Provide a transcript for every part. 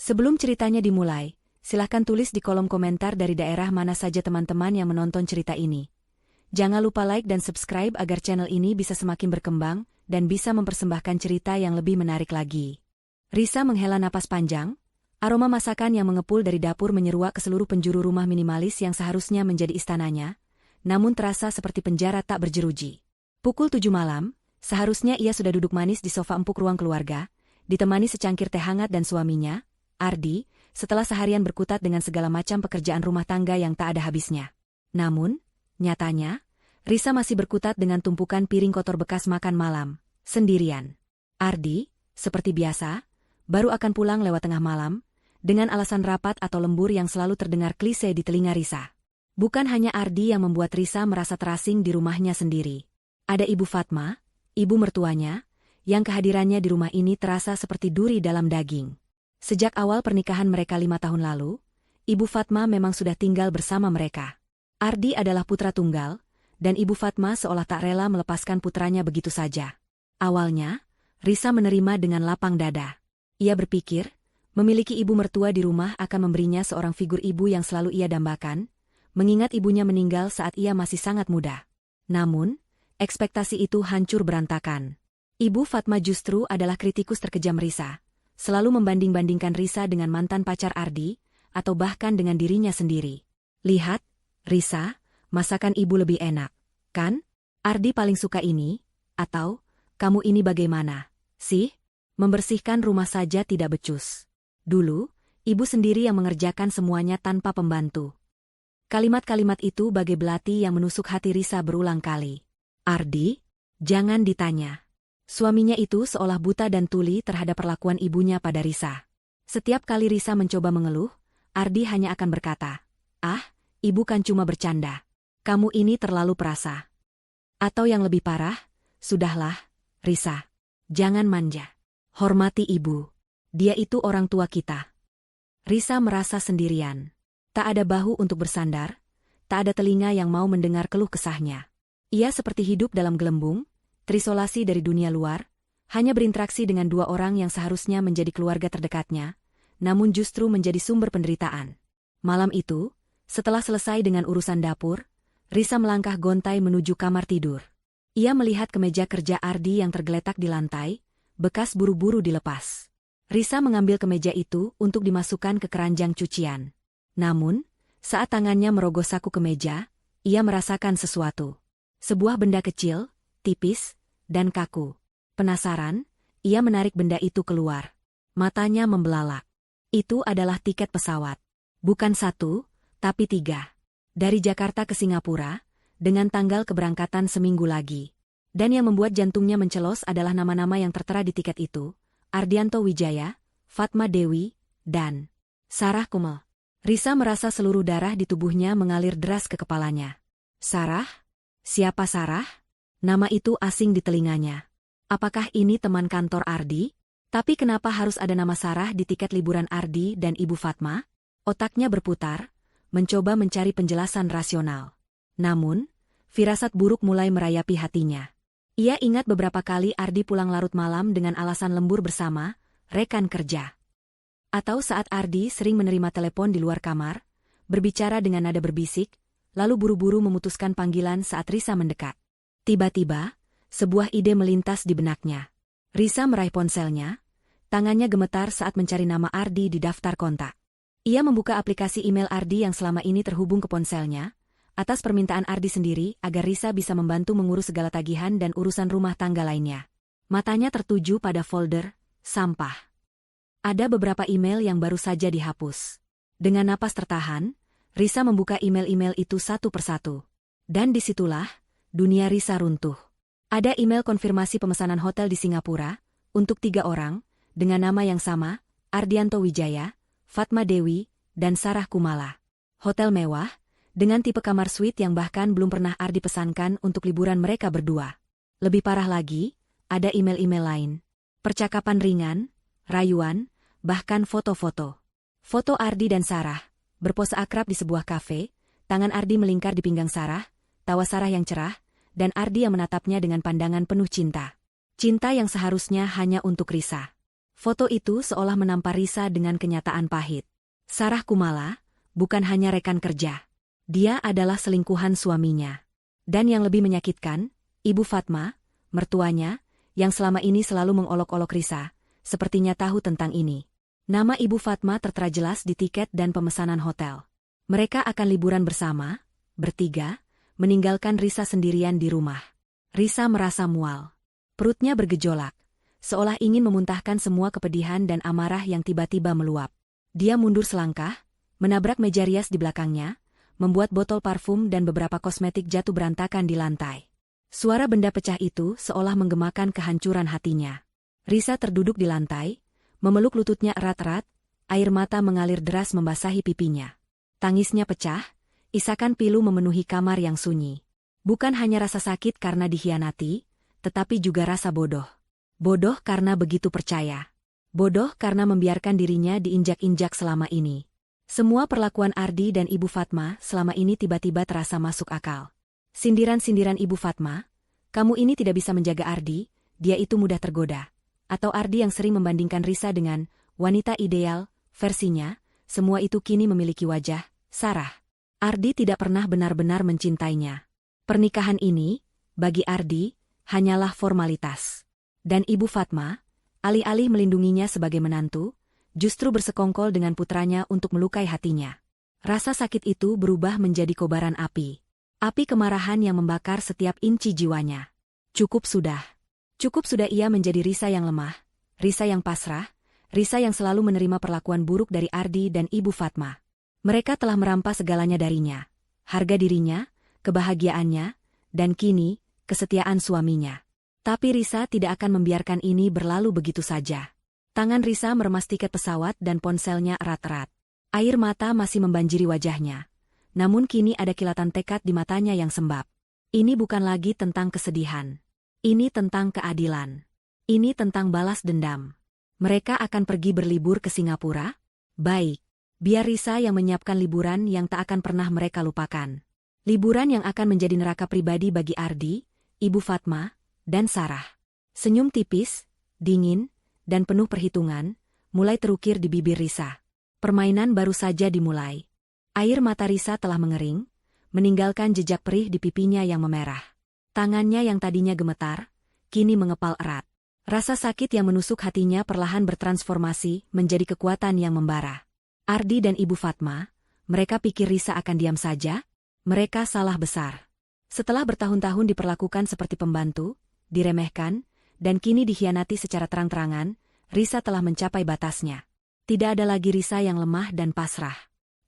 Sebelum ceritanya dimulai, silahkan tulis di kolom komentar dari daerah mana saja teman-teman yang menonton cerita ini. Jangan lupa like dan subscribe agar channel ini bisa semakin berkembang dan bisa mempersembahkan cerita yang lebih menarik lagi. Risa menghela napas panjang, aroma masakan yang mengepul dari dapur menyeruak ke seluruh penjuru rumah minimalis yang seharusnya menjadi istananya, namun terasa seperti penjara tak berjeruji. Pukul 7 malam, seharusnya ia sudah duduk manis di sofa empuk ruang keluarga, ditemani secangkir teh hangat dan suaminya, Ardi, setelah seharian berkutat dengan segala macam pekerjaan rumah tangga yang tak ada habisnya. Namun, nyatanya, Risa masih berkutat dengan tumpukan piring kotor bekas makan malam, sendirian. Ardi, seperti biasa, baru akan pulang lewat tengah malam, dengan alasan rapat atau lembur yang selalu terdengar klise di telinga Risa. Bukan hanya Ardi yang membuat Risa merasa terasing di rumahnya sendiri. Ada Ibu Fatma, ibu mertuanya, yang kehadirannya di rumah ini terasa seperti duri dalam daging. Sejak awal pernikahan mereka 5 tahun lalu, Ibu Fatma memang sudah tinggal bersama mereka. Ardi adalah putra tunggal, dan Ibu Fatma seolah tak rela melepaskan putranya begitu saja. Awalnya, Risa menerima dengan lapang dada. Ia berpikir, memiliki ibu mertua di rumah akan memberinya seorang figur ibu yang selalu ia dambakan, mengingat ibunya meninggal saat ia masih sangat muda. Namun, ekspektasi itu hancur berantakan. Ibu Fatma justru adalah kritikus terkejam Risa, selalu membanding-bandingkan Risa dengan mantan pacar Ardi, atau bahkan dengan dirinya sendiri. Lihat, Risa, masakan ibu lebih enak, kan? Ardi paling suka ini, atau, kamu ini bagaimana, sih? Membersihkan rumah saja tidak becus. Dulu, ibu sendiri yang mengerjakan semuanya tanpa pembantu. Kalimat-kalimat itu bagai belati yang menusuk hati Risa berulang kali. Ardi, jangan ditanya. Suaminya itu seolah buta dan tuli terhadap perlakuan ibunya pada Risa. Setiap kali Risa mencoba mengeluh, Ardi hanya akan berkata, "Ah, ibu kan cuma bercanda. Kamu ini terlalu perasa." Atau yang lebih parah, "Sudahlah, Risa. Jangan manja. Hormati ibu. Dia itu orang tua kita." Risa merasa sendirian. Tak ada bahu untuk bersandar, tak ada telinga yang mau mendengar keluh kesahnya. Ia seperti hidup dalam gelembung, terisolasi dari dunia luar, hanya berinteraksi dengan 2 orang yang seharusnya menjadi keluarga terdekatnya, namun justru menjadi sumber penderitaan. Malam itu, setelah selesai dengan urusan dapur, Risa melangkah gontai menuju kamar tidur. Ia melihat kemeja kerja Ardi yang tergeletak di lantai, bekas buru-buru dilepas. Risa mengambil kemeja itu untuk dimasukkan ke keranjang cucian. Namun, saat tangannya merogoh saku kemeja, ia merasakan sesuatu. Sebuah benda kecil, tipis, dan kaku. Penasaran, ia menarik benda itu keluar. Matanya membelalak. Itu adalah tiket pesawat. Bukan 1, tapi 3. Dari Jakarta ke Singapura, dengan tanggal keberangkatan seminggu lagi. Dan yang membuat jantungnya mencelos adalah nama-nama yang tertera di tiket itu, Ardianto Wijaya, Fatma Dewi, dan Sarah Kumel. Risa merasa seluruh darah di tubuhnya mengalir deras ke kepalanya. Sarah? Siapa Sarah? Nama itu asing di telinganya. Apakah ini teman kantor Ardi? Tapi kenapa harus ada nama Sarah di tiket liburan Ardi dan Ibu Fatma? Otaknya berputar, mencoba mencari penjelasan rasional. Namun, firasat buruk mulai merayapi hatinya. Ia ingat beberapa kali Ardi pulang larut malam dengan alasan lembur bersama rekan kerja. Atau saat Ardi sering menerima telepon di luar kamar, berbicara dengan nada berbisik, lalu buru-buru memutuskan panggilan saat Risa mendekat. Tiba-tiba, sebuah ide melintas di benaknya. Risa meraih ponselnya, tangannya gemetar saat mencari nama Ardi di daftar kontak. Ia membuka aplikasi email Ardi yang selama ini terhubung ke ponselnya, atas permintaan Ardi sendiri agar Risa bisa membantu mengurus segala tagihan dan urusan rumah tangga lainnya. Matanya tertuju pada folder sampah. Ada beberapa email yang baru saja dihapus. Dengan napas tertahan, Risa membuka email-email itu satu persatu. Dan disitulah, dunia Risa runtuh. Ada email konfirmasi pemesanan hotel di Singapura, untuk 3 orang, dengan nama yang sama, Ardianto Wijaya, Fatma Dewi, dan Sarah Kumala. Hotel mewah, dengan tipe kamar suite yang bahkan belum pernah Ardi pesankan untuk liburan mereka berdua. Lebih parah lagi, ada email-email lain. Percakapan ringan, rayuan, bahkan foto-foto. Foto Ardi dan Sarah, berpose akrab di sebuah kafe, tangan Ardi melingkar di pinggang Sarah, tawa Sarah yang cerah, dan Ardi yang menatapnya dengan pandangan penuh cinta. Cinta yang seharusnya hanya untuk Risa. Foto itu seolah menampar Risa dengan kenyataan pahit. Sarah Kumala bukan hanya rekan kerja. Dia adalah selingkuhan suaminya. Dan yang lebih menyakitkan, Ibu Fatma, mertuanya, yang selama ini selalu mengolok-olok Risa, sepertinya tahu tentang ini. Nama Ibu Fatma tertera jelas di tiket dan pemesanan hotel. Mereka akan liburan bersama, bertiga, meninggalkan Risa sendirian di rumah. Risa merasa mual. Perutnya bergejolak, seolah ingin memuntahkan semua kepedihan dan amarah yang tiba-tiba meluap. Dia mundur selangkah, menabrak meja rias di belakangnya, membuat botol parfum dan beberapa kosmetik jatuh berantakan di lantai. Suara benda pecah itu seolah menggemakan kehancuran hatinya. Risa terduduk di lantai, memeluk lututnya erat-erat, air mata mengalir deras membasahi pipinya. Tangisnya pecah, isakan pilu memenuhi kamar yang sunyi. Bukan hanya rasa sakit karena dikhianati, tetapi juga rasa bodoh. Bodoh karena begitu percaya. Bodoh karena membiarkan dirinya diinjak-injak selama ini. Semua perlakuan Ardi dan Ibu Fatma selama ini tiba-tiba terasa masuk akal. Sindiran-sindiran Ibu Fatma, kamu ini tidak bisa menjaga Ardi, dia itu mudah tergoda. Atau Ardi yang sering membandingkan Risa dengan wanita ideal, versinya, semua itu kini memiliki wajah, Sarah. Ardi tidak pernah benar-benar mencintainya. Pernikahan ini, bagi Ardi, hanyalah formalitas. Dan Ibu Fatma, alih-alih melindunginya sebagai menantu, justru bersekongkol dengan putranya untuk melukai hatinya. Rasa sakit itu berubah menjadi kobaran api. Api kemarahan yang membakar setiap inci jiwanya. Cukup sudah. Cukup sudah ia menjadi Risa yang lemah, Risa yang pasrah, Risa yang selalu menerima perlakuan buruk dari Ardi dan Ibu Fatma. Mereka telah merampas segalanya darinya. Harga dirinya, kebahagiaannya, dan kini, kesetiaan suaminya. Tapi Risa tidak akan membiarkan ini berlalu begitu saja. Tangan Risa meremas tiket pesawat dan ponselnya erat-erat. Air mata masih membanjiri wajahnya. Namun kini ada kilatan tekad di matanya yang sembab. Ini bukan lagi tentang kesedihan. Ini tentang keadilan. Ini tentang balas dendam. Mereka akan pergi berlibur ke Singapura? Baik. Biar Risa yang menyiapkan liburan yang tak akan pernah mereka lupakan. Liburan yang akan menjadi neraka pribadi bagi Ardi, Ibu Fatma, dan Sarah. Senyum tipis, dingin, dan penuh perhitungan, mulai terukir di bibir Risa. Permainan baru saja dimulai. Air mata Risa telah mengering, meninggalkan jejak perih di pipinya yang memerah. Tangannya yang tadinya gemetar, kini mengepal erat. Rasa sakit yang menusuk hatinya perlahan bertransformasi menjadi kekuatan yang membara. Ardi dan Ibu Fatma, mereka pikir Risa akan diam saja? Mereka salah besar. Setelah bertahun-tahun diperlakukan seperti pembantu, diremehkan, dan kini dikhianati secara terang-terangan, Risa telah mencapai batasnya. Tidak ada lagi Risa yang lemah dan pasrah.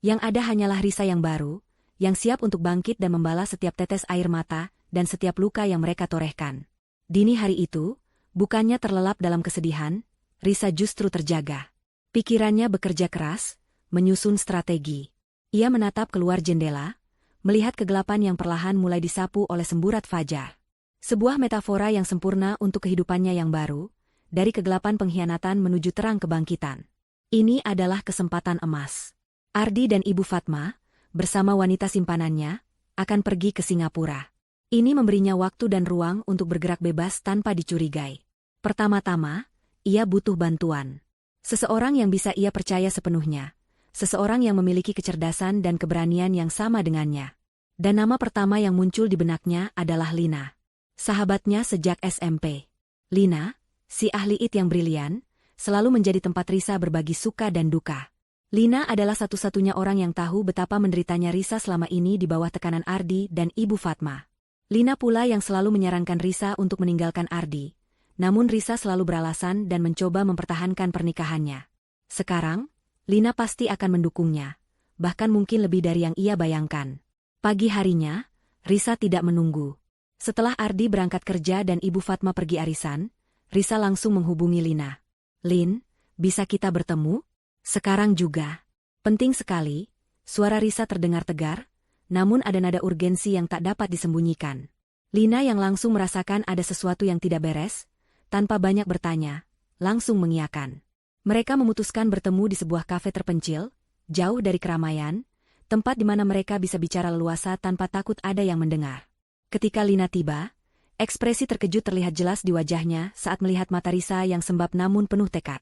Yang ada hanyalah Risa yang baru, yang siap untuk bangkit dan membalas setiap tetes air mata dan setiap luka yang mereka torehkan. Dini hari itu, bukannya terlelap dalam kesedihan, Risa justru terjaga. Pikirannya bekerja keras, menyusun strategi. Ia menatap keluar jendela, melihat kegelapan yang perlahan mulai disapu oleh semburat fajar. Sebuah metafora yang sempurna untuk kehidupannya yang baru, dari kegelapan pengkhianatan menuju terang kebangkitan. Ini adalah kesempatan emas. Ardi dan Ibu Fatma, bersama wanita simpanannya, akan pergi ke Singapura. Ini memberinya waktu dan ruang untuk bergerak bebas tanpa dicurigai. Pertama-tama, ia butuh bantuan. Seseorang yang bisa ia percaya sepenuhnya. Seseorang yang memiliki kecerdasan dan keberanian yang sama dengannya. Dan nama pertama yang muncul di benaknya adalah Lina. Sahabatnya sejak SMP. Lina, si ahli IT yang brilian, selalu menjadi tempat Risa berbagi suka dan duka. Lina adalah satu-satunya orang yang tahu betapa menderitanya Risa selama ini di bawah tekanan Ardi dan Ibu Fatma. Lina pula yang selalu menyarankan Risa untuk meninggalkan Ardi. Namun Risa selalu beralasan dan mencoba mempertahankan pernikahannya. Sekarang, Lina pasti akan mendukungnya. Bahkan mungkin lebih dari yang ia bayangkan. Pagi harinya, Risa tidak menunggu. Setelah Ardi berangkat kerja dan Ibu Fatma pergi arisan, Risa langsung menghubungi Lina. "Lin, bisa kita bertemu? Sekarang juga." Penting sekali, suara Risa terdengar tegar, namun ada nada urgensi yang tak dapat disembunyikan. Lina yang langsung merasakan ada sesuatu yang tidak beres, tanpa banyak bertanya, langsung mengiyakan. Mereka memutuskan bertemu di sebuah kafe terpencil, jauh dari keramaian, tempat di mana mereka bisa bicara leluasa tanpa takut ada yang mendengar. Ketika Lina tiba, ekspresi terkejut terlihat jelas di wajahnya saat melihat mata Risa yang sembab namun penuh tekad.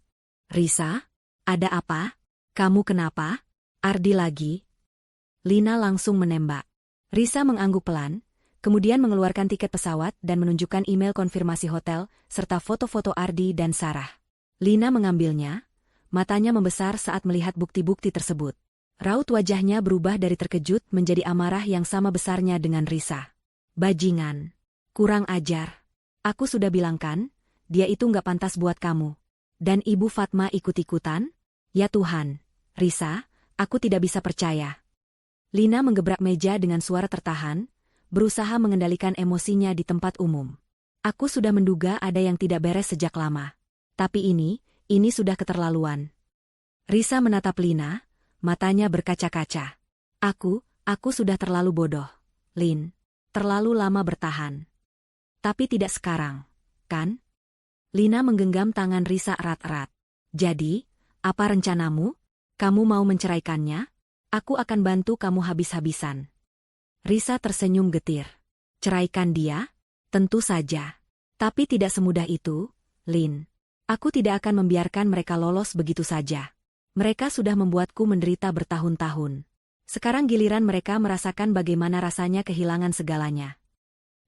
Risa? Ada apa? Kamu kenapa? Ardi lagi? Lina langsung menembak. Risa mengangguk pelan, kemudian mengeluarkan tiket pesawat dan menunjukkan email konfirmasi hotel, serta foto-foto Ardi dan Sarah. Lina mengambilnya, matanya membesar saat melihat bukti-bukti tersebut. Raut wajahnya berubah dari terkejut menjadi amarah yang sama besarnya dengan Risa. Bajingan. Kurang ajar. Aku sudah bilang kan, dia itu nggak pantas buat kamu. Dan Ibu Fatma ikut-ikutan? Ya Tuhan, Risa, aku tidak bisa percaya. Lina menggebrak meja dengan suara tertahan, berusaha mengendalikan emosinya di tempat umum. Aku sudah menduga ada yang tidak beres sejak lama. Tapi ini sudah keterlaluan. Risa menatap Lina, matanya berkaca-kaca. Aku sudah terlalu bodoh, Lin. Terlalu lama bertahan. Tapi tidak sekarang, kan? Lina menggenggam tangan Risa erat-erat. Jadi, apa rencanamu? Kamu mau menceraikannya? Aku akan bantu kamu habis-habisan. Risa tersenyum getir. Ceraikan dia? Tentu saja. Tapi tidak semudah itu, Lin. Aku tidak akan membiarkan mereka lolos begitu saja. Mereka sudah membuatku menderita bertahun-tahun. Sekarang giliran mereka merasakan bagaimana rasanya kehilangan segalanya.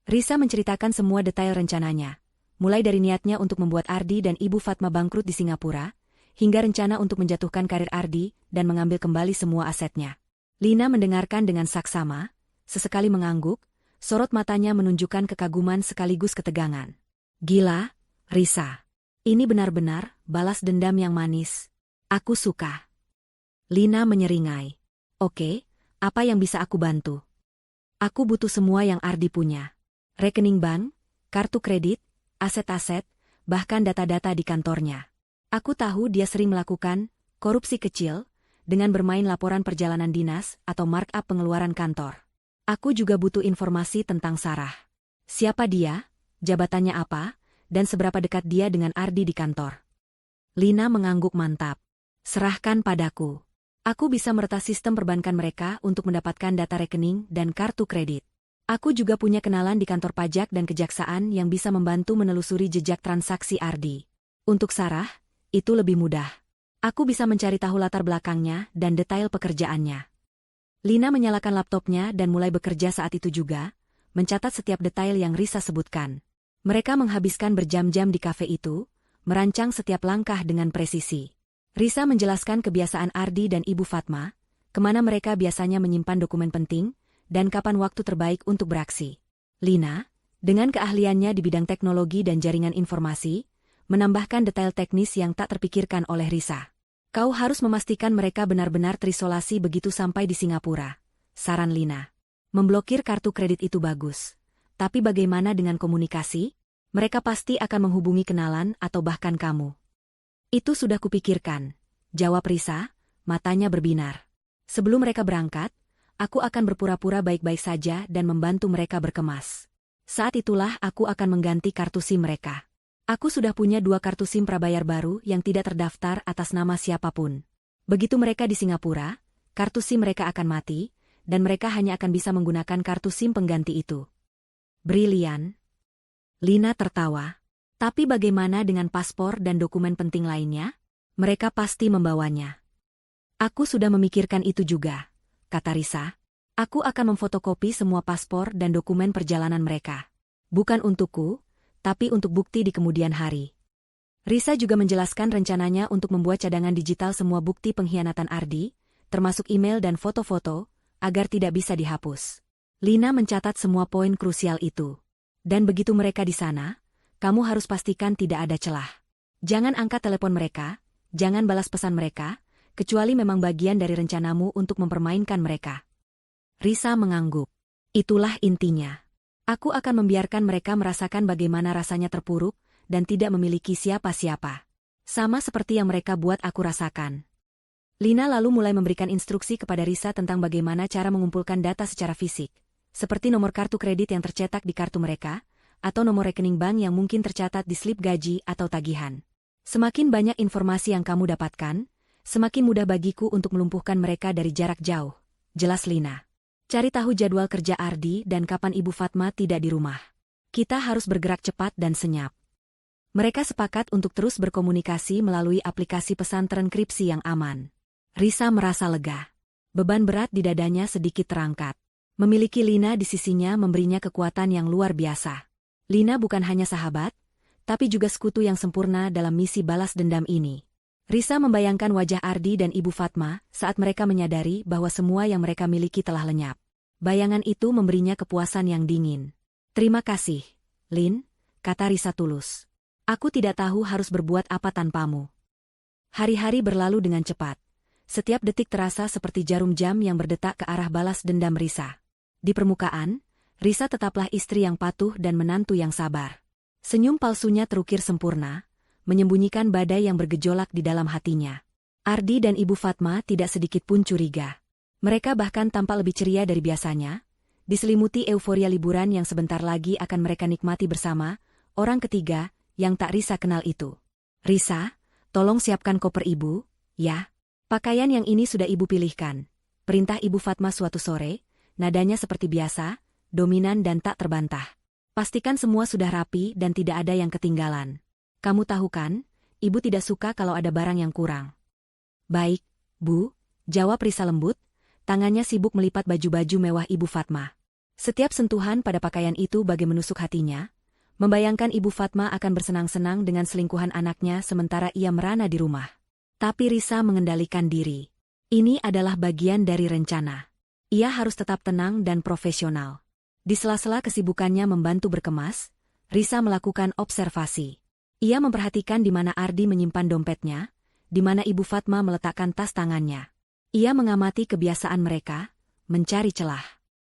Risa menceritakan semua detail rencananya, mulai dari niatnya untuk membuat Ardi dan Ibu Fatma bangkrut di Singapura, hingga rencana untuk menjatuhkan karir Ardi dan mengambil kembali semua asetnya. Lina mendengarkan dengan saksama, sesekali mengangguk, sorot matanya menunjukkan kekaguman sekaligus ketegangan. Gila, Risa. Ini benar-benar balas dendam yang manis. Aku suka. Lina menyeringai. Oke, apa yang bisa aku bantu? Aku butuh semua yang Ardi punya. Rekening bank, kartu kredit, aset-aset, bahkan data-data di kantornya. Aku tahu dia sering melakukan korupsi kecil dengan bermain laporan perjalanan dinas atau markup pengeluaran kantor. Aku juga butuh informasi tentang Sarah. Siapa dia, jabatannya apa, dan seberapa dekat dia dengan Ardi di kantor. Lina mengangguk mantap. Serahkan padaku. Aku bisa meretas sistem perbankan mereka untuk mendapatkan data rekening dan kartu kredit. Aku juga punya kenalan di kantor pajak dan kejaksaan yang bisa membantu menelusuri jejak transaksi Ardi. Untuk Sarah, itu lebih mudah. Aku bisa mencari tahu latar belakangnya dan detail pekerjaannya. Lina menyalakan laptopnya dan mulai bekerja saat itu juga, mencatat setiap detail yang Risa sebutkan. Mereka menghabiskan berjam-jam di kafe itu, merancang setiap langkah dengan presisi. Risa menjelaskan kebiasaan Ardi dan Ibu Fatma, kemana mereka biasanya menyimpan dokumen penting, dan kapan waktu terbaik untuk beraksi. Lina, dengan keahliannya di bidang teknologi dan jaringan informasi, menambahkan detail teknis yang tak terpikirkan oleh Risa. Kau harus memastikan mereka benar-benar terisolasi begitu sampai di Singapura, saran Lina. Memblokir kartu kredit itu bagus. Tapi bagaimana dengan komunikasi? Mereka pasti akan menghubungi kenalan atau bahkan kamu. Itu sudah kupikirkan, jawab Risa, matanya berbinar. Sebelum mereka berangkat, aku akan berpura-pura baik-baik saja dan membantu mereka berkemas. Saat itulah aku akan mengganti kartu SIM mereka. Aku sudah punya 2 kartu SIM prabayar baru yang tidak terdaftar atas nama siapapun. Begitu mereka di Singapura, kartu SIM mereka akan mati, dan mereka hanya akan bisa menggunakan kartu SIM pengganti itu. Brilian. Lina tertawa. Tapi bagaimana dengan paspor dan dokumen penting lainnya? Mereka pasti membawanya. Aku sudah memikirkan itu juga, kata Risa. Aku akan memfotokopi semua paspor dan dokumen perjalanan mereka. Bukan untukku, tapi untuk bukti di kemudian hari. Risa juga menjelaskan rencananya untuk membuat cadangan digital semua bukti pengkhianatan Ardi, termasuk email dan foto-foto, agar tidak bisa dihapus. Lina mencatat semua poin krusial itu. Dan begitu mereka di sana, kamu harus pastikan tidak ada celah. Jangan angkat telepon mereka, jangan balas pesan mereka, kecuali memang bagian dari rencanamu untuk mempermainkan mereka. Risa mengangguk. Itulah intinya. Aku akan membiarkan mereka merasakan bagaimana rasanya terpuruk dan tidak memiliki siapa-siapa. Sama seperti yang mereka buat aku rasakan. Lina lalu mulai memberikan instruksi kepada Risa tentang bagaimana cara mengumpulkan data secara fisik, seperti nomor kartu kredit yang tercetak di kartu mereka, atau nomor rekening bank yang mungkin tercatat di slip gaji atau tagihan. Semakin banyak informasi yang kamu dapatkan, semakin mudah bagiku untuk melumpuhkan mereka dari jarak jauh, jelas Lina. Cari tahu jadwal kerja Ardi dan kapan Ibu Fatma tidak di rumah. Kita harus bergerak cepat dan senyap. Mereka sepakat untuk terus berkomunikasi melalui aplikasi pesan transkripsi yang aman. Risa merasa lega. Beban berat di dadanya sedikit terangkat. Memiliki Lina di sisinya memberinya kekuatan yang luar biasa. Lina bukan hanya sahabat, tapi juga sekutu yang sempurna dalam misi balas dendam ini. Risa membayangkan wajah Ardi dan Ibu Fatma saat mereka menyadari bahwa semua yang mereka miliki telah lenyap. Bayangan itu memberinya kepuasan yang dingin. "Terima kasih, Lin," kata Risa tulus. "Aku tidak tahu harus berbuat apa tanpamu." Hari-hari berlalu dengan cepat. Setiap detik terasa seperti jarum jam yang berdetak ke arah balas dendam Risa. Di permukaan, Risa tetaplah istri yang patuh dan menantu yang sabar. Senyum palsunya terukir sempurna, menyembunyikan badai yang bergejolak di dalam hatinya. Ardi dan Ibu Fatma tidak sedikit pun curiga. Mereka bahkan tampak lebih ceria dari biasanya, diselimuti euforia liburan yang sebentar lagi akan mereka nikmati bersama, orang ketiga, yang tak Risa kenal itu. "Risa, tolong siapkan koper ibu, ya. Pakaian yang ini sudah ibu pilihkan," perintah Ibu Fatma suatu sore, nadanya seperti biasa, dominan dan tak terbantah. "Pastikan semua sudah rapi dan tidak ada yang ketinggalan. Kamu tahu kan, ibu tidak suka kalau ada barang yang kurang." "Baik, Bu," jawab Risa lembut, tangannya sibuk melipat baju-baju mewah Ibu Fatma. Setiap sentuhan pada pakaian itu bagai menusuk hatinya, membayangkan Ibu Fatma akan bersenang-senang dengan selingkuhan anaknya sementara ia merana di rumah. Tapi Risa mengendalikan diri. Ini adalah bagian dari rencana. Ia harus tetap tenang dan profesional. Di sela-sela kesibukannya membantu berkemas, Risa melakukan observasi. Ia memperhatikan di mana Ardi menyimpan dompetnya, di mana Ibu Fatma meletakkan tas tangannya. Ia mengamati kebiasaan mereka, mencari celah.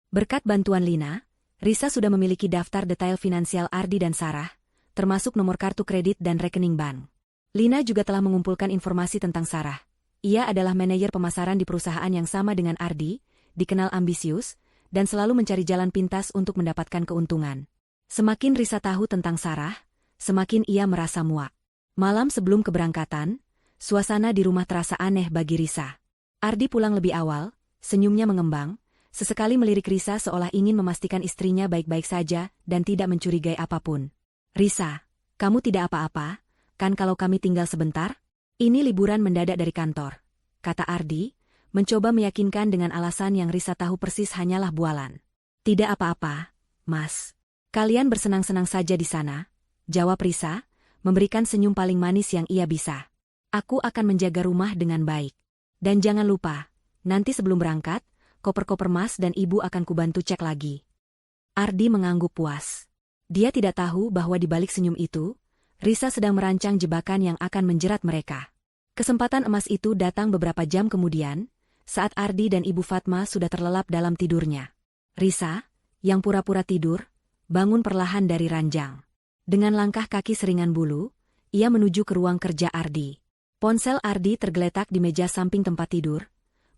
Berkat bantuan Lina, Risa sudah memiliki daftar detail finansial Ardi dan Sarah, termasuk nomor kartu kredit dan rekening bank. Lina juga telah mengumpulkan informasi tentang Sarah. Ia adalah manajer pemasaran di perusahaan yang sama dengan Ardi, dikenal ambisius, dan selalu mencari jalan pintas untuk mendapatkan keuntungan. Semakin Risa tahu tentang Sarah, semakin ia merasa muak. Malam sebelum keberangkatan, suasana di rumah terasa aneh bagi Risa. Ardi pulang lebih awal, senyumnya mengembang, sesekali melirik Risa seolah ingin memastikan istrinya baik-baik saja dan tidak mencurigai apapun. "Risa, kamu tidak apa-apa, kan kalau kami tinggal sebentar? Ini liburan mendadak dari kantor," kata Ardi, mencoba meyakinkan dengan alasan yang Risa tahu persis hanyalah bualan. "Tidak apa-apa, Mas. Kalian bersenang-senang saja di sana," jawab Risa, memberikan senyum paling manis yang ia bisa. "Aku akan menjaga rumah dengan baik. Dan jangan lupa, nanti sebelum berangkat, koper-koper Mas dan Ibu akan kubantu cek lagi." Ardi mengangguk puas. Dia tidak tahu bahwa di balik senyum itu, Risa sedang merancang jebakan yang akan menjerat mereka. Kesempatan emas itu datang beberapa jam kemudian, saat Ardi dan Ibu Fatma sudah terlelap dalam tidurnya. Risa, yang pura-pura tidur, bangun perlahan dari ranjang. Dengan langkah kaki seringan bulu, ia menuju ke ruang kerja Ardi. Ponsel Ardi tergeletak di meja samping tempat tidur,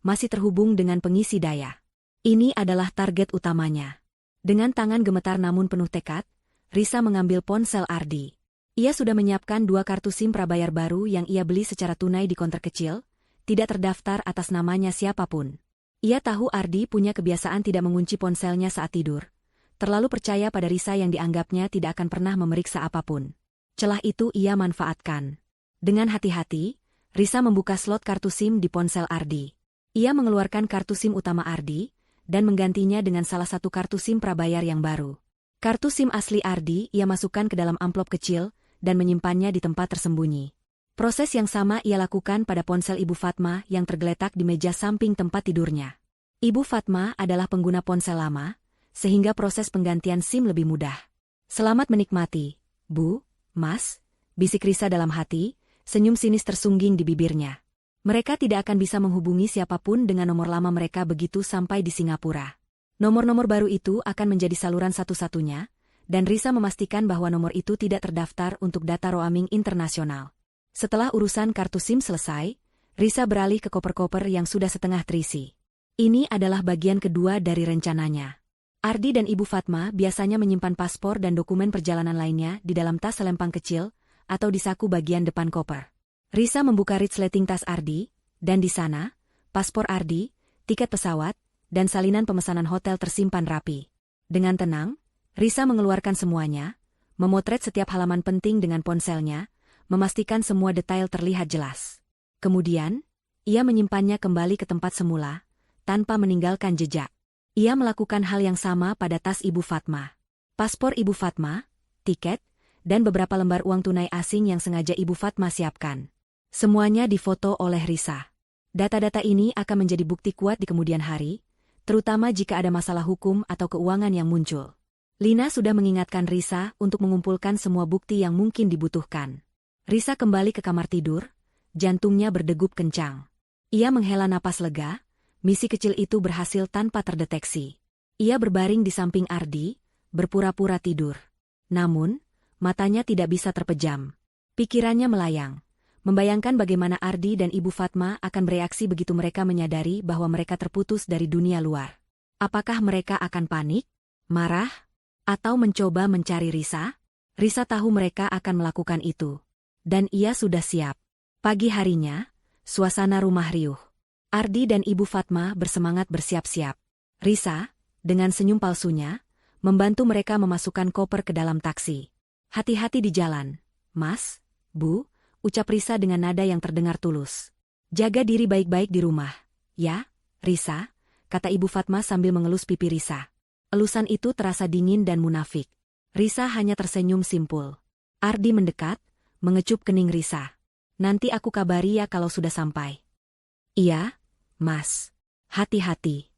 masih terhubung dengan pengisi daya. Ini adalah target utamanya. Dengan tangan gemetar namun penuh tekad, Risa mengambil ponsel Ardi. Ia sudah menyiapkan 2 kartu SIM prabayar baru yang ia beli secara tunai di konter kecil, tidak terdaftar atas namanya siapapun. Ia tahu Ardi punya kebiasaan tidak mengunci ponselnya saat tidur. Terlalu percaya pada Risa yang dianggapnya tidak akan pernah memeriksa apapun. Celah itu ia manfaatkan. Dengan hati-hati, Risa membuka slot kartu SIM di ponsel Ardi. Ia mengeluarkan kartu SIM utama Ardi, dan menggantinya dengan salah satu kartu SIM prabayar yang baru. Kartu SIM asli Ardi ia masukkan ke dalam amplop kecil, dan menyimpannya di tempat tersembunyi. Proses yang sama ia lakukan pada ponsel Ibu Fatma yang tergeletak di meja samping tempat tidurnya. Ibu Fatma adalah pengguna ponsel lama, sehingga proses penggantian SIM lebih mudah. "Selamat menikmati, Bu, Mas," bisik Risa dalam hati, senyum sinis tersungging di bibirnya. Mereka tidak akan bisa menghubungi siapapun dengan nomor lama mereka begitu sampai di Singapura. Nomor-nomor baru itu akan menjadi saluran satu-satunya, dan Risa memastikan bahwa nomor itu tidak terdaftar untuk data roaming internasional. Setelah urusan kartu SIM selesai, Risa beralih ke koper-koper yang sudah setengah terisi. Ini adalah bagian kedua dari rencananya. Ardi dan Ibu Fatma biasanya menyimpan paspor dan dokumen perjalanan lainnya di dalam tas selempang kecil atau di saku bagian depan koper. Risa membuka resleting tas Ardi, dan di sana, paspor Ardi, tiket pesawat, dan salinan pemesanan hotel tersimpan rapi. Dengan tenang, Risa mengeluarkan semuanya, memotret setiap halaman penting dengan ponselnya, memastikan semua detail terlihat jelas. Kemudian, ia menyimpannya kembali ke tempat semula, tanpa meninggalkan jejak. Ia melakukan hal yang sama pada tas Ibu Fatma. Paspor Ibu Fatma, tiket, dan beberapa lembar uang tunai asing yang sengaja Ibu Fatma siapkan. Semuanya difoto oleh Risa. Data-data ini akan menjadi bukti kuat di kemudian hari, terutama jika ada masalah hukum atau keuangan yang muncul. Lina sudah mengingatkan Risa untuk mengumpulkan semua bukti yang mungkin dibutuhkan. Risa kembali ke kamar tidur, jantungnya berdegup kencang. Ia menghela napas lega, misi kecil itu berhasil tanpa terdeteksi. Ia berbaring di samping Ardi, berpura-pura tidur. Namun, matanya tidak bisa terpejam. Pikirannya melayang, membayangkan bagaimana Ardi dan Ibu Fatma akan bereaksi begitu mereka menyadari bahwa mereka terputus dari dunia luar. Apakah mereka akan panik, marah, atau mencoba mencari Risa? Risa tahu mereka akan melakukan itu. Dan ia sudah siap. Pagi harinya, suasana rumah riuh. Ardi dan Ibu Fatma bersemangat bersiap-siap. Risa, dengan senyum palsunya, membantu mereka memasukkan koper ke dalam taksi. Hati-hati di jalan, Mas, Bu, ucap Risa dengan nada yang terdengar tulus. Jaga diri baik-baik di rumah. Ya, Risa, kata Ibu Fatma sambil mengelus pipi Risa. Elusan itu terasa dingin dan munafik. Risa hanya tersenyum simpul. Ardi mendekat, mengecup kening Risa. Nanti aku kabari ya kalau sudah sampai. Iya, Mas. Hati-hati.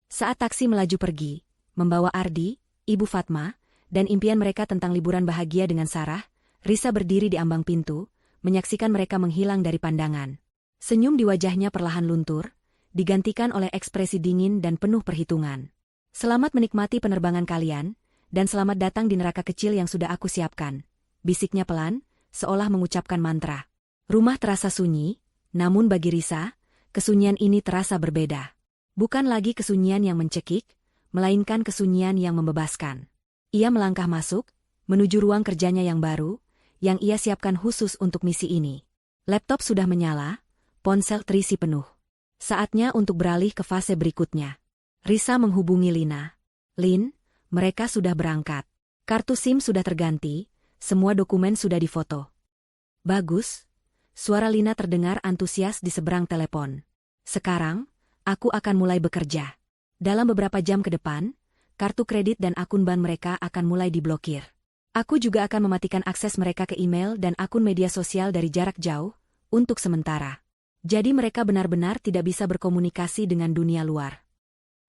Saat taksi melaju pergi, membawa Ardi, Ibu Fatma, dan impian mereka tentang liburan bahagia dengan Sarah, Risa berdiri di ambang pintu, menyaksikan mereka menghilang dari pandangan. Senyum di wajahnya perlahan luntur, digantikan oleh ekspresi dingin dan penuh perhitungan. Selamat menikmati penerbangan kalian, dan selamat datang di neraka kecil yang sudah aku siapkan, bisiknya pelan, seolah mengucapkan mantra. Rumah terasa sunyi, namun bagi Risa, kesunyian ini terasa berbeda. Bukan lagi kesunyian yang mencekik, melainkan kesunyian yang membebaskan. Ia melangkah masuk, menuju ruang kerjanya yang baru, yang ia siapkan khusus untuk misi ini. Laptop sudah menyala, ponsel terisi penuh. Saatnya untuk beralih ke fase berikutnya. Risa menghubungi Lina. Lin, mereka sudah berangkat. Kartu SIM sudah terganti, semua dokumen sudah difoto. Bagus. Suara Lina terdengar antusias di seberang telepon. Sekarang, aku akan mulai bekerja. Dalam beberapa jam ke depan, kartu kredit dan akun bank mereka akan mulai diblokir. Aku juga akan mematikan akses mereka ke email dan akun media sosial dari jarak jauh, untuk sementara. Jadi mereka benar-benar tidak bisa berkomunikasi dengan dunia luar.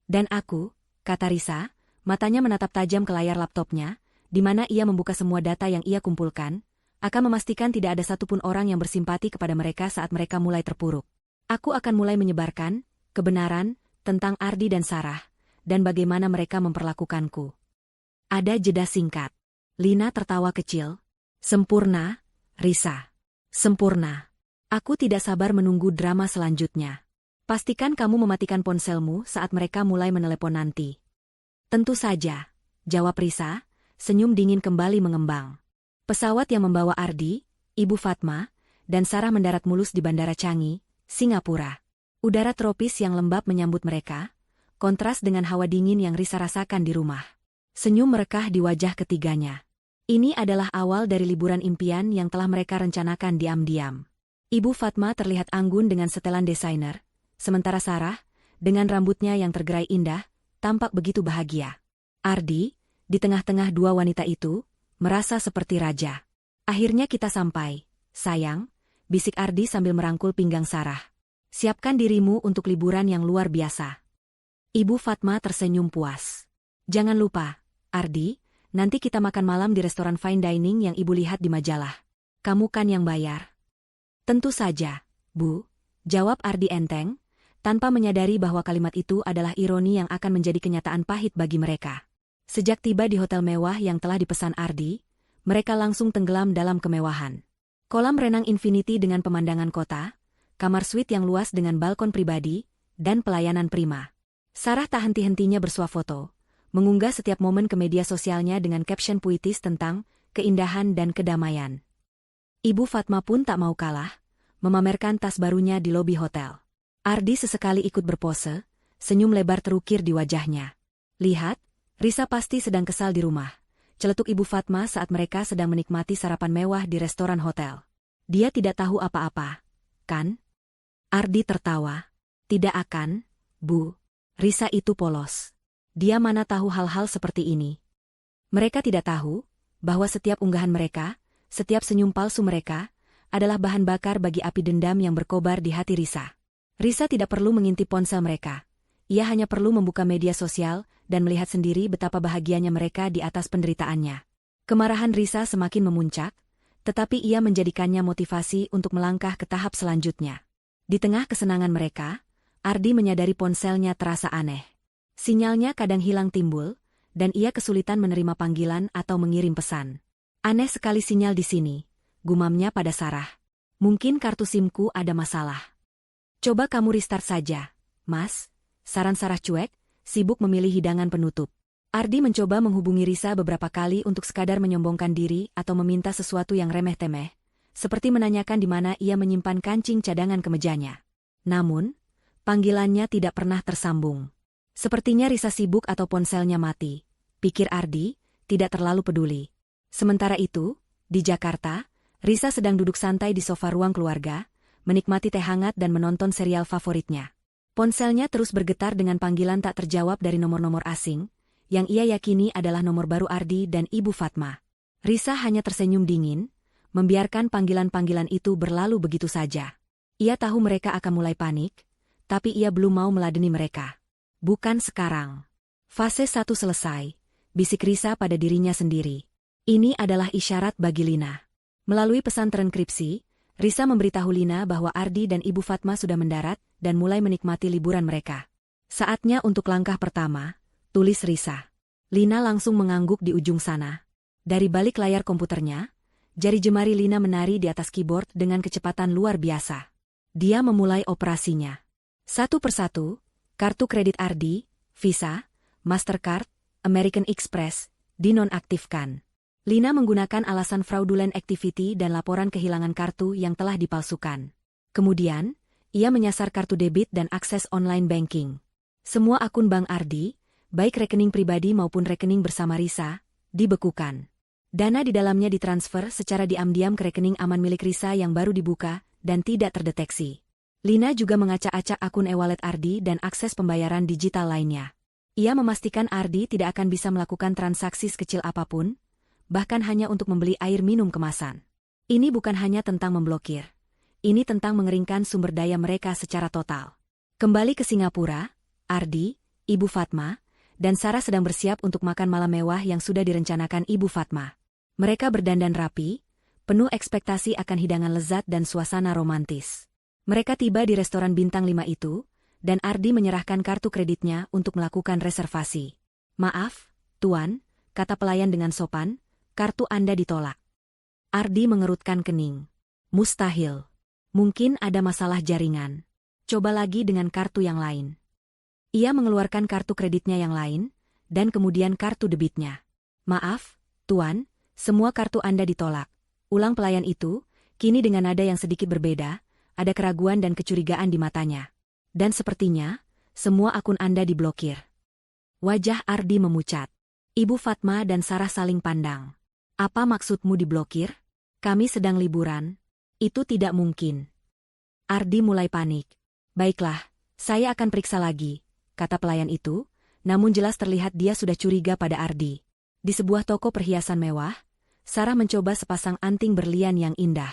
Dan aku, kata Risa, matanya menatap tajam ke layar laptopnya, di mana ia membuka semua data yang ia kumpulkan, akan memastikan tidak ada satupun orang yang bersimpati kepada mereka saat mereka mulai terpuruk. Aku akan mulai menyebarkan kebenaran tentang Ardi dan Sarah, dan bagaimana mereka memperlakukanku. Ada jeda singkat. Lina tertawa kecil. Sempurna, Risa. Sempurna. Aku tidak sabar menunggu drama selanjutnya. Pastikan kamu mematikan ponselmu saat mereka mulai menelepon nanti. Tentu saja, jawab Risa, senyum dingin kembali mengembang. Pesawat yang membawa Ardi, Ibu Fatma, dan Sarah mendarat mulus di Bandara Changi, Singapura. Udara tropis yang lembab menyambut mereka, kontras dengan hawa dingin yang Risa rasakan di rumah. Senyum merekah di wajah ketiganya. Ini adalah awal dari liburan impian yang telah mereka rencanakan diam-diam. Ibu Fatma terlihat anggun dengan setelan desainer, sementara Sarah, dengan rambutnya yang tergerai indah, tampak begitu bahagia. Ardi, di tengah-tengah dua wanita itu, merasa seperti raja. Akhirnya kita sampai, sayang, bisik Ardi sambil merangkul pinggang Sarah. Siapkan dirimu untuk liburan yang luar biasa. Ibu Fatma tersenyum puas. Jangan lupa, Ardi, nanti kita makan malam di restoran fine dining yang ibu lihat di majalah. Kamu kan yang bayar. Tentu saja, Bu, jawab Ardi enteng, tanpa menyadari bahwa kalimat itu adalah ironi yang akan menjadi kenyataan pahit bagi mereka. Sejak tiba di hotel mewah yang telah dipesan Ardi, mereka langsung tenggelam dalam kemewahan. Kolam renang infinity dengan pemandangan kota, kamar suite yang luas dengan balkon pribadi, dan pelayanan prima. Sarah tak henti-hentinya bersuah foto, mengunggah setiap momen ke media sosialnya dengan caption puitis tentang keindahan dan kedamaian. Ibu Fatma pun tak mau kalah, memamerkan tas barunya di lobi hotel. Ardi sesekali ikut berpose, senyum lebar terukir di wajahnya. Lihat, Risa pasti sedang kesal di rumah. celetuk Ibu Fatma saat mereka sedang menikmati sarapan mewah di restoran hotel. Dia tidak tahu apa-apa, kan? Ardi tertawa. Tidak akan, Bu. Risa itu polos. Dia mana tahu hal-hal seperti ini. Mereka tidak tahu bahwa setiap unggahan mereka, setiap senyum palsu mereka, adalah bahan bakar bagi api dendam yang berkobar di hati Risa. Risa tidak perlu mengintip ponsel mereka. Ia hanya perlu membuka media sosial dan melihat sendiri betapa bahagianya mereka di atas penderitaannya. Kemarahan Risa semakin memuncak, tetapi ia menjadikannya motivasi untuk melangkah ke tahap selanjutnya. Di tengah kesenangan mereka, Ardi menyadari ponselnya terasa aneh. Sinyalnya kadang hilang timbul, dan ia kesulitan menerima panggilan atau mengirim pesan. Aneh sekali sinyal di sini, gumamnya pada Sarah. Mungkin kartu SIM-ku ada masalah. Coba kamu restart saja, Mas. Saran Sarah cuek, sibuk memilih hidangan penutup. Ardi mencoba menghubungi Risa beberapa kali untuk sekadar menyombongkan diri atau meminta sesuatu yang remeh-temeh, seperti menanyakan di mana ia menyimpan kancing cadangan kemejanya. Namun, panggilannya tidak pernah tersambung. Sepertinya Risa sibuk atau ponselnya mati, pikir Ardi, tidak terlalu peduli. Sementara itu, di Jakarta, Risa sedang duduk santai di sofa ruang keluarga, menikmati teh hangat dan menonton serial favoritnya. Ponselnya terus bergetar dengan panggilan tak terjawab dari nomor-nomor asing, yang ia yakini adalah nomor baru Ardi dan Ibu Fatma. Risa hanya tersenyum dingin, membiarkan panggilan-panggilan itu berlalu begitu saja. Ia tahu mereka akan mulai panik, tapi ia belum mau meladeni mereka. Bukan sekarang. Fase 1 selesai, bisik Risa pada dirinya sendiri. Ini adalah isyarat bagi Lina. Melalui pesan terenkripsi, Risa memberitahu Lina bahwa Ardi dan Ibu Fatma sudah mendarat dan mulai menikmati liburan mereka. Saatnya untuk langkah pertama, tulis Risa. Lina langsung mengangguk di ujung sana. Dari balik layar komputernya, jari jemari Lina menari di atas keyboard dengan kecepatan luar biasa. Dia memulai operasinya. Satu persatu, kartu kredit Ardi, Visa, Mastercard, American Express, dinonaktifkan. Lina menggunakan alasan fraudulent activity dan laporan kehilangan kartu yang telah dipalsukan. Kemudian, ia menyasar kartu debit dan akses online banking. Semua akun Bank Ardi, baik rekening pribadi maupun rekening bersama Risa, dibekukan. Dana di dalamnya ditransfer secara diam-diam ke rekening aman milik Risa yang baru dibuka dan tidak terdeteksi. Lina juga mengacak-acak akun e-wallet Ardi dan akses pembayaran digital lainnya. Ia memastikan Ardi tidak akan bisa melakukan transaksi sekecil apapun, bahkan hanya untuk membeli air minum kemasan. Ini bukan hanya tentang memblokir. Ini tentang mengeringkan sumber daya mereka secara total. Kembali ke Singapura, Ardi, Ibu Fatma, dan Sarah sedang bersiap untuk makan malam mewah yang sudah direncanakan Ibu Fatma. Mereka berdandan rapi, penuh ekspektasi akan hidangan lezat dan suasana romantis. Mereka tiba di restoran bintang 5 itu, dan Ardi menyerahkan kartu kreditnya untuk melakukan reservasi. Maaf, Tuan, kata pelayan dengan sopan, kartu Anda ditolak. Ardi mengerutkan kening. Mustahil. Mungkin ada masalah jaringan. Coba lagi dengan kartu yang lain. Ia mengeluarkan kartu kreditnya yang lain, dan kemudian kartu debitnya. Maaf, Tuan, semua kartu Anda ditolak. Ulang pelayan itu, kini dengan nada yang sedikit berbeda, ada keraguan dan kecurigaan di matanya. Dan sepertinya, semua akun Anda diblokir. Wajah Ardi memucat. Ibu Fatma dan Sarah saling pandang. Apa maksudmu diblokir? Kami sedang liburan. Itu tidak mungkin. Ardi mulai panik. Baiklah, saya akan periksa lagi, kata pelayan itu, namun jelas terlihat dia sudah curiga pada Ardi. Di sebuah toko perhiasan mewah, Sarah mencoba sepasang anting berlian yang indah.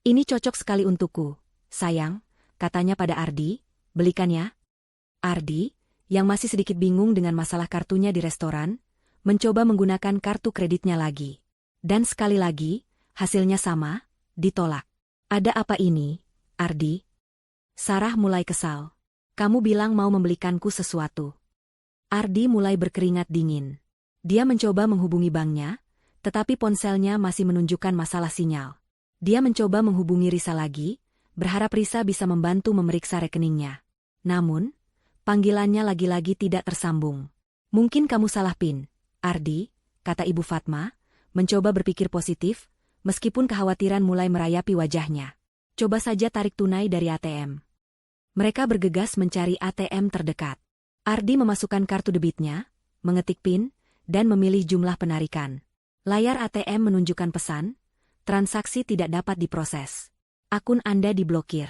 Ini cocok sekali untukku, sayang, katanya pada Ardi, belikan ya. Ardi, yang masih sedikit bingung dengan masalah kartunya di restoran, mencoba menggunakan kartu kreditnya lagi. Dan sekali lagi, hasilnya sama, ditolak. Ada apa ini, Ardi? Sarah mulai kesal. Kamu bilang mau membelikanku sesuatu. Ardi mulai berkeringat dingin. Dia mencoba menghubungi banknya, tetapi ponselnya masih menunjukkan masalah sinyal. Dia mencoba menghubungi Risa lagi, berharap Risa bisa membantu memeriksa rekeningnya. Namun, panggilannya lagi-lagi tidak tersambung. Mungkin kamu salah PIN, Ardi, kata Ibu Fatma, mencoba berpikir positif, meskipun kekhawatiran mulai merayapi wajahnya. Coba saja tarik tunai dari ATM. Mereka bergegas mencari ATM terdekat. Ardi memasukkan kartu debitnya, mengetik PIN, dan memilih jumlah penarikan. Layar ATM menunjukkan pesan, transaksi tidak dapat diproses. Akun Anda diblokir.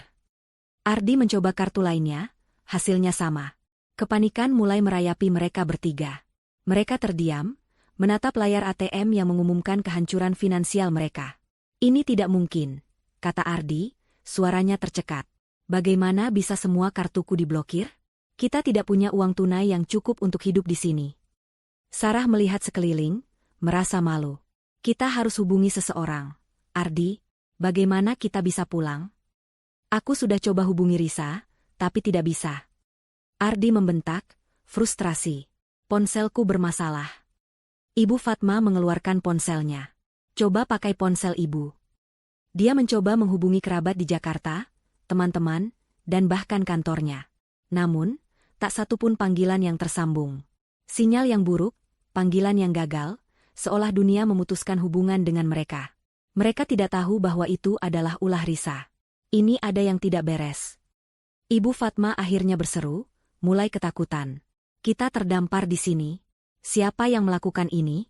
Ardi mencoba kartu lainnya, hasilnya sama. Kepanikan mulai merayapi mereka bertiga. Mereka terdiam, menatap layar ATM yang mengumumkan kehancuran finansial mereka. Ini tidak mungkin, kata Ardi, suaranya tercekat. Bagaimana bisa semua kartuku diblokir? Kita tidak punya uang tunai yang cukup untuk hidup di sini. Sarah melihat sekeliling, merasa malu. Kita harus hubungi seseorang. Ardi, bagaimana kita bisa pulang? Aku sudah coba hubungi Risa, tapi tidak bisa. Ardi membentak, frustrasi. Ponselku bermasalah. Ibu Fatma mengeluarkan ponselnya. Coba pakai ponsel ibu. Dia mencoba menghubungi kerabat di Jakarta, teman-teman, dan bahkan kantornya. Namun, tak satu pun panggilan yang tersambung. Sinyal yang buruk, panggilan yang gagal, seolah dunia memutuskan hubungan dengan mereka. Mereka tidak tahu bahwa itu adalah ulah Risa. Ini ada yang tidak beres. Ibu Fatma akhirnya berseru, mulai ketakutan. Kita terdampar di sini. Siapa yang melakukan ini?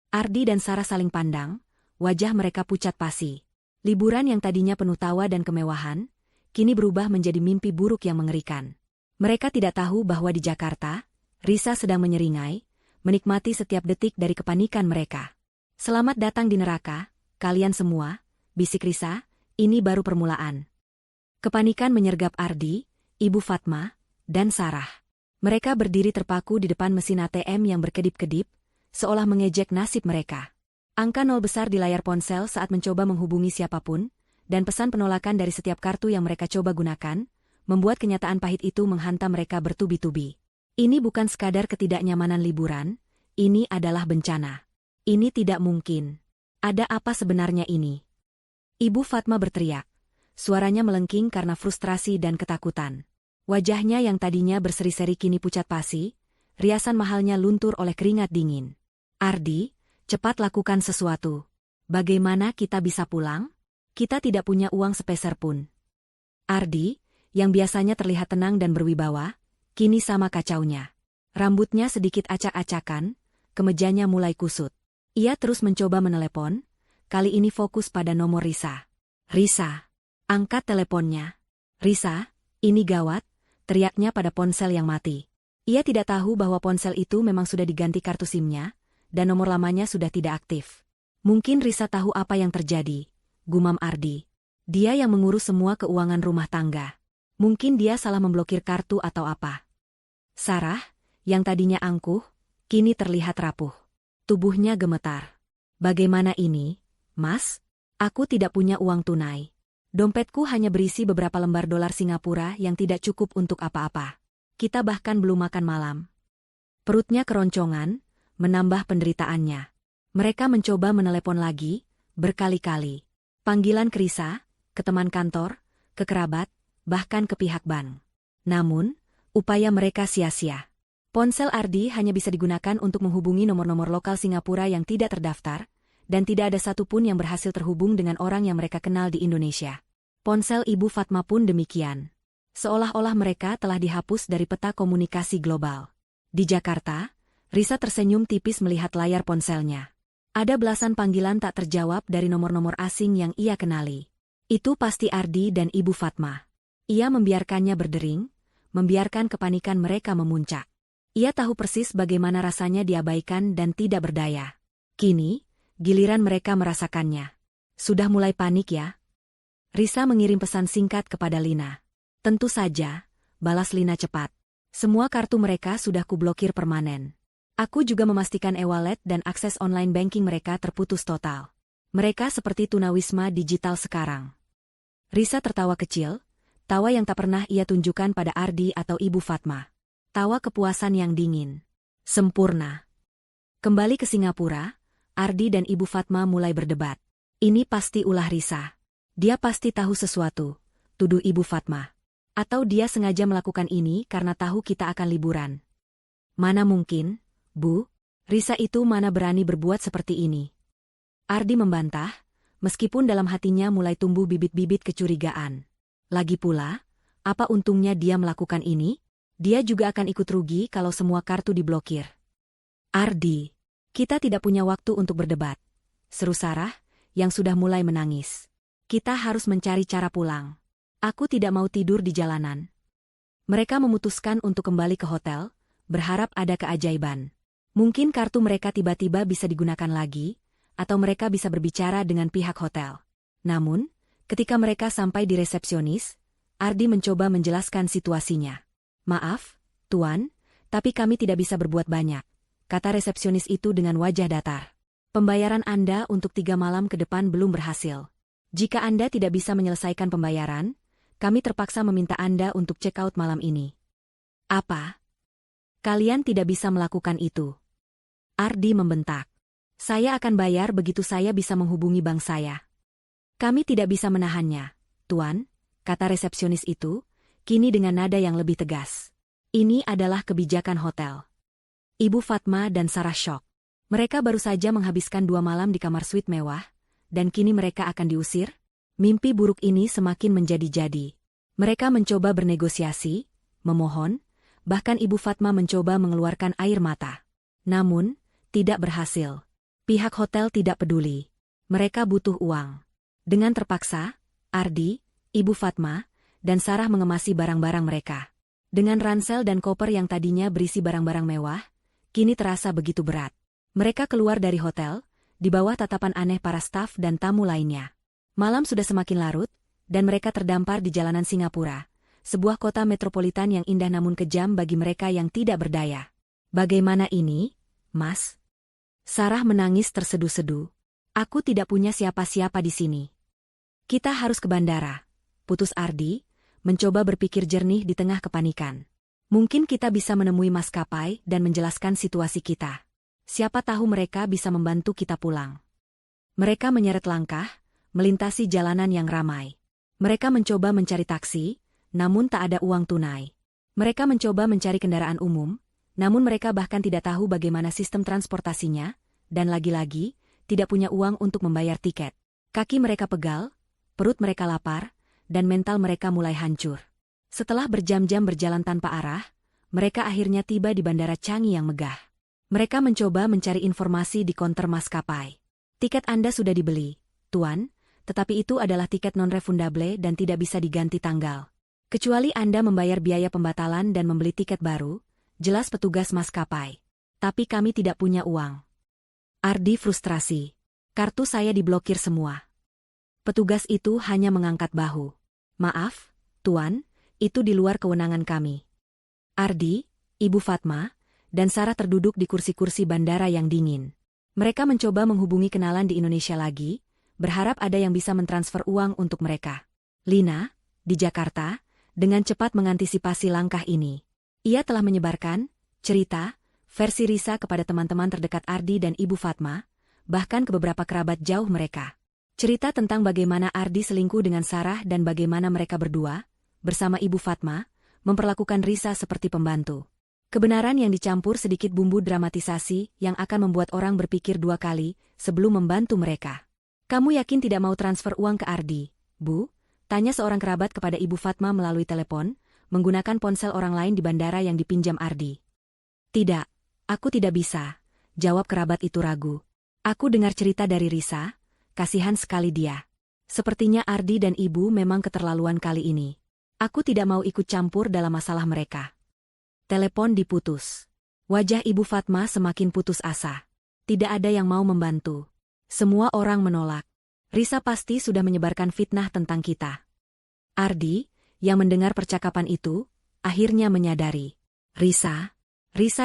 Ardi dan Sarah saling pandang, wajah mereka pucat pasi. Liburan yang tadinya penuh tawa dan kemewahan, kini berubah menjadi mimpi buruk yang mengerikan. Mereka tidak tahu bahwa di Jakarta, Risa sedang menyeringai, menikmati setiap detik dari kepanikan mereka. Selamat datang di neraka, kalian semua, bisik Risa, ini baru permulaan. Kepanikan menyergap Ardi, Ibu Fatma, dan Sarah. Mereka berdiri terpaku di depan mesin ATM yang berkedip-kedip, seolah mengejek nasib mereka. Angka 0 besar di layar ponsel saat mencoba menghubungi siapapun, dan pesan penolakan dari setiap kartu yang mereka coba gunakan, membuat kenyataan pahit itu menghantam mereka bertubi-tubi. Ini bukan sekadar ketidaknyamanan liburan, ini adalah bencana. Ini tidak mungkin. Ada apa sebenarnya ini? Ibu Fatma berteriak. Suaranya melengking karena frustrasi dan ketakutan. Wajahnya yang tadinya berseri-seri kini pucat pasi, riasan mahalnya luntur oleh keringat dingin. Ardi, cepat lakukan sesuatu. Bagaimana kita bisa pulang? Kita tidak punya uang sepeser pun. Ardi, yang biasanya terlihat tenang dan berwibawa, kini sama kacaunya. Rambutnya sedikit acak-acakan, kemejanya mulai kusut. Ia terus mencoba menelepon, kali ini fokus pada nomor Risa. Risa, angkat teleponnya. Risa, ini gawat, teriaknya pada ponsel yang mati. Ia tidak tahu bahwa ponsel itu memang sudah diganti kartu SIM-nya, dan nomor lamanya sudah tidak aktif. Mungkin Risa tahu apa yang terjadi, gumam Ardi. Dia yang mengurus semua keuangan rumah tangga. Mungkin dia salah memblokir kartu atau apa. Sarah, yang tadinya angkuh, kini terlihat rapuh. Tubuhnya gemetar. Bagaimana ini, Mas? Aku tidak punya uang tunai. Dompetku hanya berisi beberapa lembar dolar Singapura yang tidak cukup untuk apa-apa. Kita bahkan belum makan malam. Perutnya keroncongan, menambah penderitaannya. Mereka mencoba menelepon lagi, berkali-kali. Panggilan ke Risa, ke teman kantor, ke kerabat, bahkan ke pihak bank. Namun, upaya mereka sia-sia. Ponsel Ardi hanya bisa digunakan untuk menghubungi nomor-nomor lokal Singapura yang tidak terdaftar, dan tidak ada satupun yang berhasil terhubung dengan orang yang mereka kenal di Indonesia. Ponsel Ibu Fatma pun demikian. Seolah-olah mereka telah dihapus dari peta komunikasi global. Di Jakarta, Risa tersenyum tipis melihat layar ponselnya. Ada belasan panggilan tak terjawab dari nomor-nomor asing yang ia kenali. Itu pasti Ardi dan Ibu Fatma. Ia membiarkannya berdering, membiarkan kepanikan mereka memuncak. Ia tahu persis bagaimana rasanya diabaikan dan tidak berdaya. Kini, giliran mereka merasakannya. Sudah mulai panik ya? Risa mengirim pesan singkat kepada Lina. Tentu saja, balas Lina cepat. Semua kartu mereka sudah kublokir permanen. Aku juga memastikan e-wallet dan akses online banking mereka terputus total. Mereka seperti tunawisma digital sekarang. Risa tertawa kecil, tawa yang tak pernah ia tunjukkan pada Ardi atau Ibu Fatma. Tawa kepuasan yang dingin. Sempurna. Kembali ke Singapura, Ardi dan Ibu Fatma mulai berdebat. Ini pasti ulah Risa. Dia pasti tahu sesuatu, tuduh Ibu Fatma. Atau dia sengaja melakukan ini karena tahu kita akan liburan. Mana mungkin, Bu? Risa itu mana berani berbuat seperti ini? Ardi membantah, meskipun dalam hatinya mulai tumbuh bibit-bibit kecurigaan. Lagi pula, apa untungnya dia melakukan ini? Dia juga akan ikut rugi kalau semua kartu diblokir. Ardi, Kita tidak punya waktu untuk berdebat, seru Sarah, yang sudah mulai menangis. Kita harus mencari cara pulang. Aku tidak mau tidur di jalanan. Mereka memutuskan untuk kembali ke hotel, berharap ada keajaiban. Mungkin kartu mereka tiba-tiba bisa digunakan lagi, atau mereka bisa berbicara dengan pihak hotel. Namun, ketika mereka sampai di resepsionis, Ardi mencoba menjelaskan situasinya. Maaf, Tuan, tapi kami tidak bisa berbuat banyak, kata resepsionis itu dengan wajah datar. Pembayaran Anda untuk 3 malam ke depan belum berhasil. Jika Anda tidak bisa menyelesaikan pembayaran, kami terpaksa meminta Anda untuk check out malam ini. Apa? Kalian tidak bisa melakukan itu. Ardi membentak. Saya akan bayar begitu saya bisa menghubungi bank saya. Kami tidak bisa menahannya, Tuan, kata resepsionis itu, kini dengan nada yang lebih tegas. Ini adalah kebijakan hotel. Ibu Fatma dan Sarah syok. Mereka baru saja menghabiskan 2 malam di kamar suite mewah, dan kini mereka akan diusir? Mimpi buruk ini semakin menjadi-jadi. Mereka mencoba bernegosiasi, memohon, bahkan Ibu Fatma mencoba mengeluarkan air mata. Namun, tidak berhasil. Pihak hotel tidak peduli. Mereka butuh uang. Dengan terpaksa, Ardi, Ibu Fatma, dan Sarah mengemasi barang-barang mereka. Dengan ransel dan koper yang tadinya berisi barang-barang mewah, kini terasa begitu berat. Mereka keluar dari hotel, di bawah tatapan aneh para staf dan tamu lainnya. Malam sudah semakin larut, dan mereka terdampar di jalanan Singapura, sebuah kota metropolitan yang indah namun kejam bagi mereka yang tidak berdaya. Bagaimana ini, Mas? Sarah menangis terseduh-seduh. Aku tidak punya siapa-siapa di sini. Kita harus ke bandara, putus Ardi, mencoba berpikir jernih di tengah kepanikan. Mungkin kita bisa menemui maskapai dan menjelaskan situasi kita. Siapa tahu mereka bisa membantu kita pulang. Mereka menyeret langkah, melintasi jalanan yang ramai. Mereka mencoba mencari taksi, namun tak ada uang tunai. Mereka mencoba mencari kendaraan umum, namun mereka bahkan tidak tahu bagaimana sistem transportasinya, dan lagi-lagi, tidak punya uang untuk membayar tiket. Kaki mereka pegal, perut mereka lapar, dan mental mereka mulai hancur. Setelah berjam-jam berjalan tanpa arah, mereka akhirnya tiba di Bandara Changi yang megah. Mereka mencoba mencari informasi di konter maskapai. Tiket Anda sudah dibeli, Tuan, tetapi itu adalah tiket non-refundable dan tidak bisa diganti tanggal. Kecuali Anda membayar biaya pembatalan dan membeli tiket baru, jelas petugas maskapai. Tapi kami tidak punya uang. Ardi frustrasi. Kartu saya diblokir semua. Petugas itu hanya mengangkat bahu. Maaf, Tuan, itu di luar kewenangan kami. Ardi, Ibu Fatma, dan Sarah terduduk di kursi-kursi bandara yang dingin. Mereka mencoba menghubungi kenalan di Indonesia lagi, berharap ada yang bisa mentransfer uang untuk mereka. Lina, di Jakarta, dengan cepat mengantisipasi langkah ini. Ia telah menyebarkan cerita, versi Risa kepada teman-teman terdekat Ardi dan Ibu Fatma, bahkan ke beberapa kerabat jauh mereka. Cerita tentang bagaimana Ardi selingkuh dengan Sarah dan bagaimana mereka berdua, bersama Ibu Fatma, memperlakukan Risa seperti pembantu. Kebenaran yang dicampur sedikit bumbu dramatisasi yang akan membuat orang berpikir 2 kali sebelum membantu mereka. Kamu yakin tidak mau transfer uang ke Ardi, Bu? Tanya seorang kerabat kepada Ibu Fatma melalui telepon, menggunakan ponsel orang lain di bandara yang dipinjam Ardi. Tidak, aku tidak bisa, jawab kerabat itu ragu. Aku dengar cerita dari Risa, kasihan sekali dia. Sepertinya Ardi dan Ibu memang keterlaluan kali ini. Aku tidak mau ikut campur dalam masalah mereka. Telepon diputus. Wajah Ibu Fatma semakin putus asa. Tidak ada yang mau membantu. Semua orang menolak. Risa pasti sudah menyebarkan fitnah tentang kita. Ardi, yang mendengar percakapan itu, akhirnya menyadari. Risa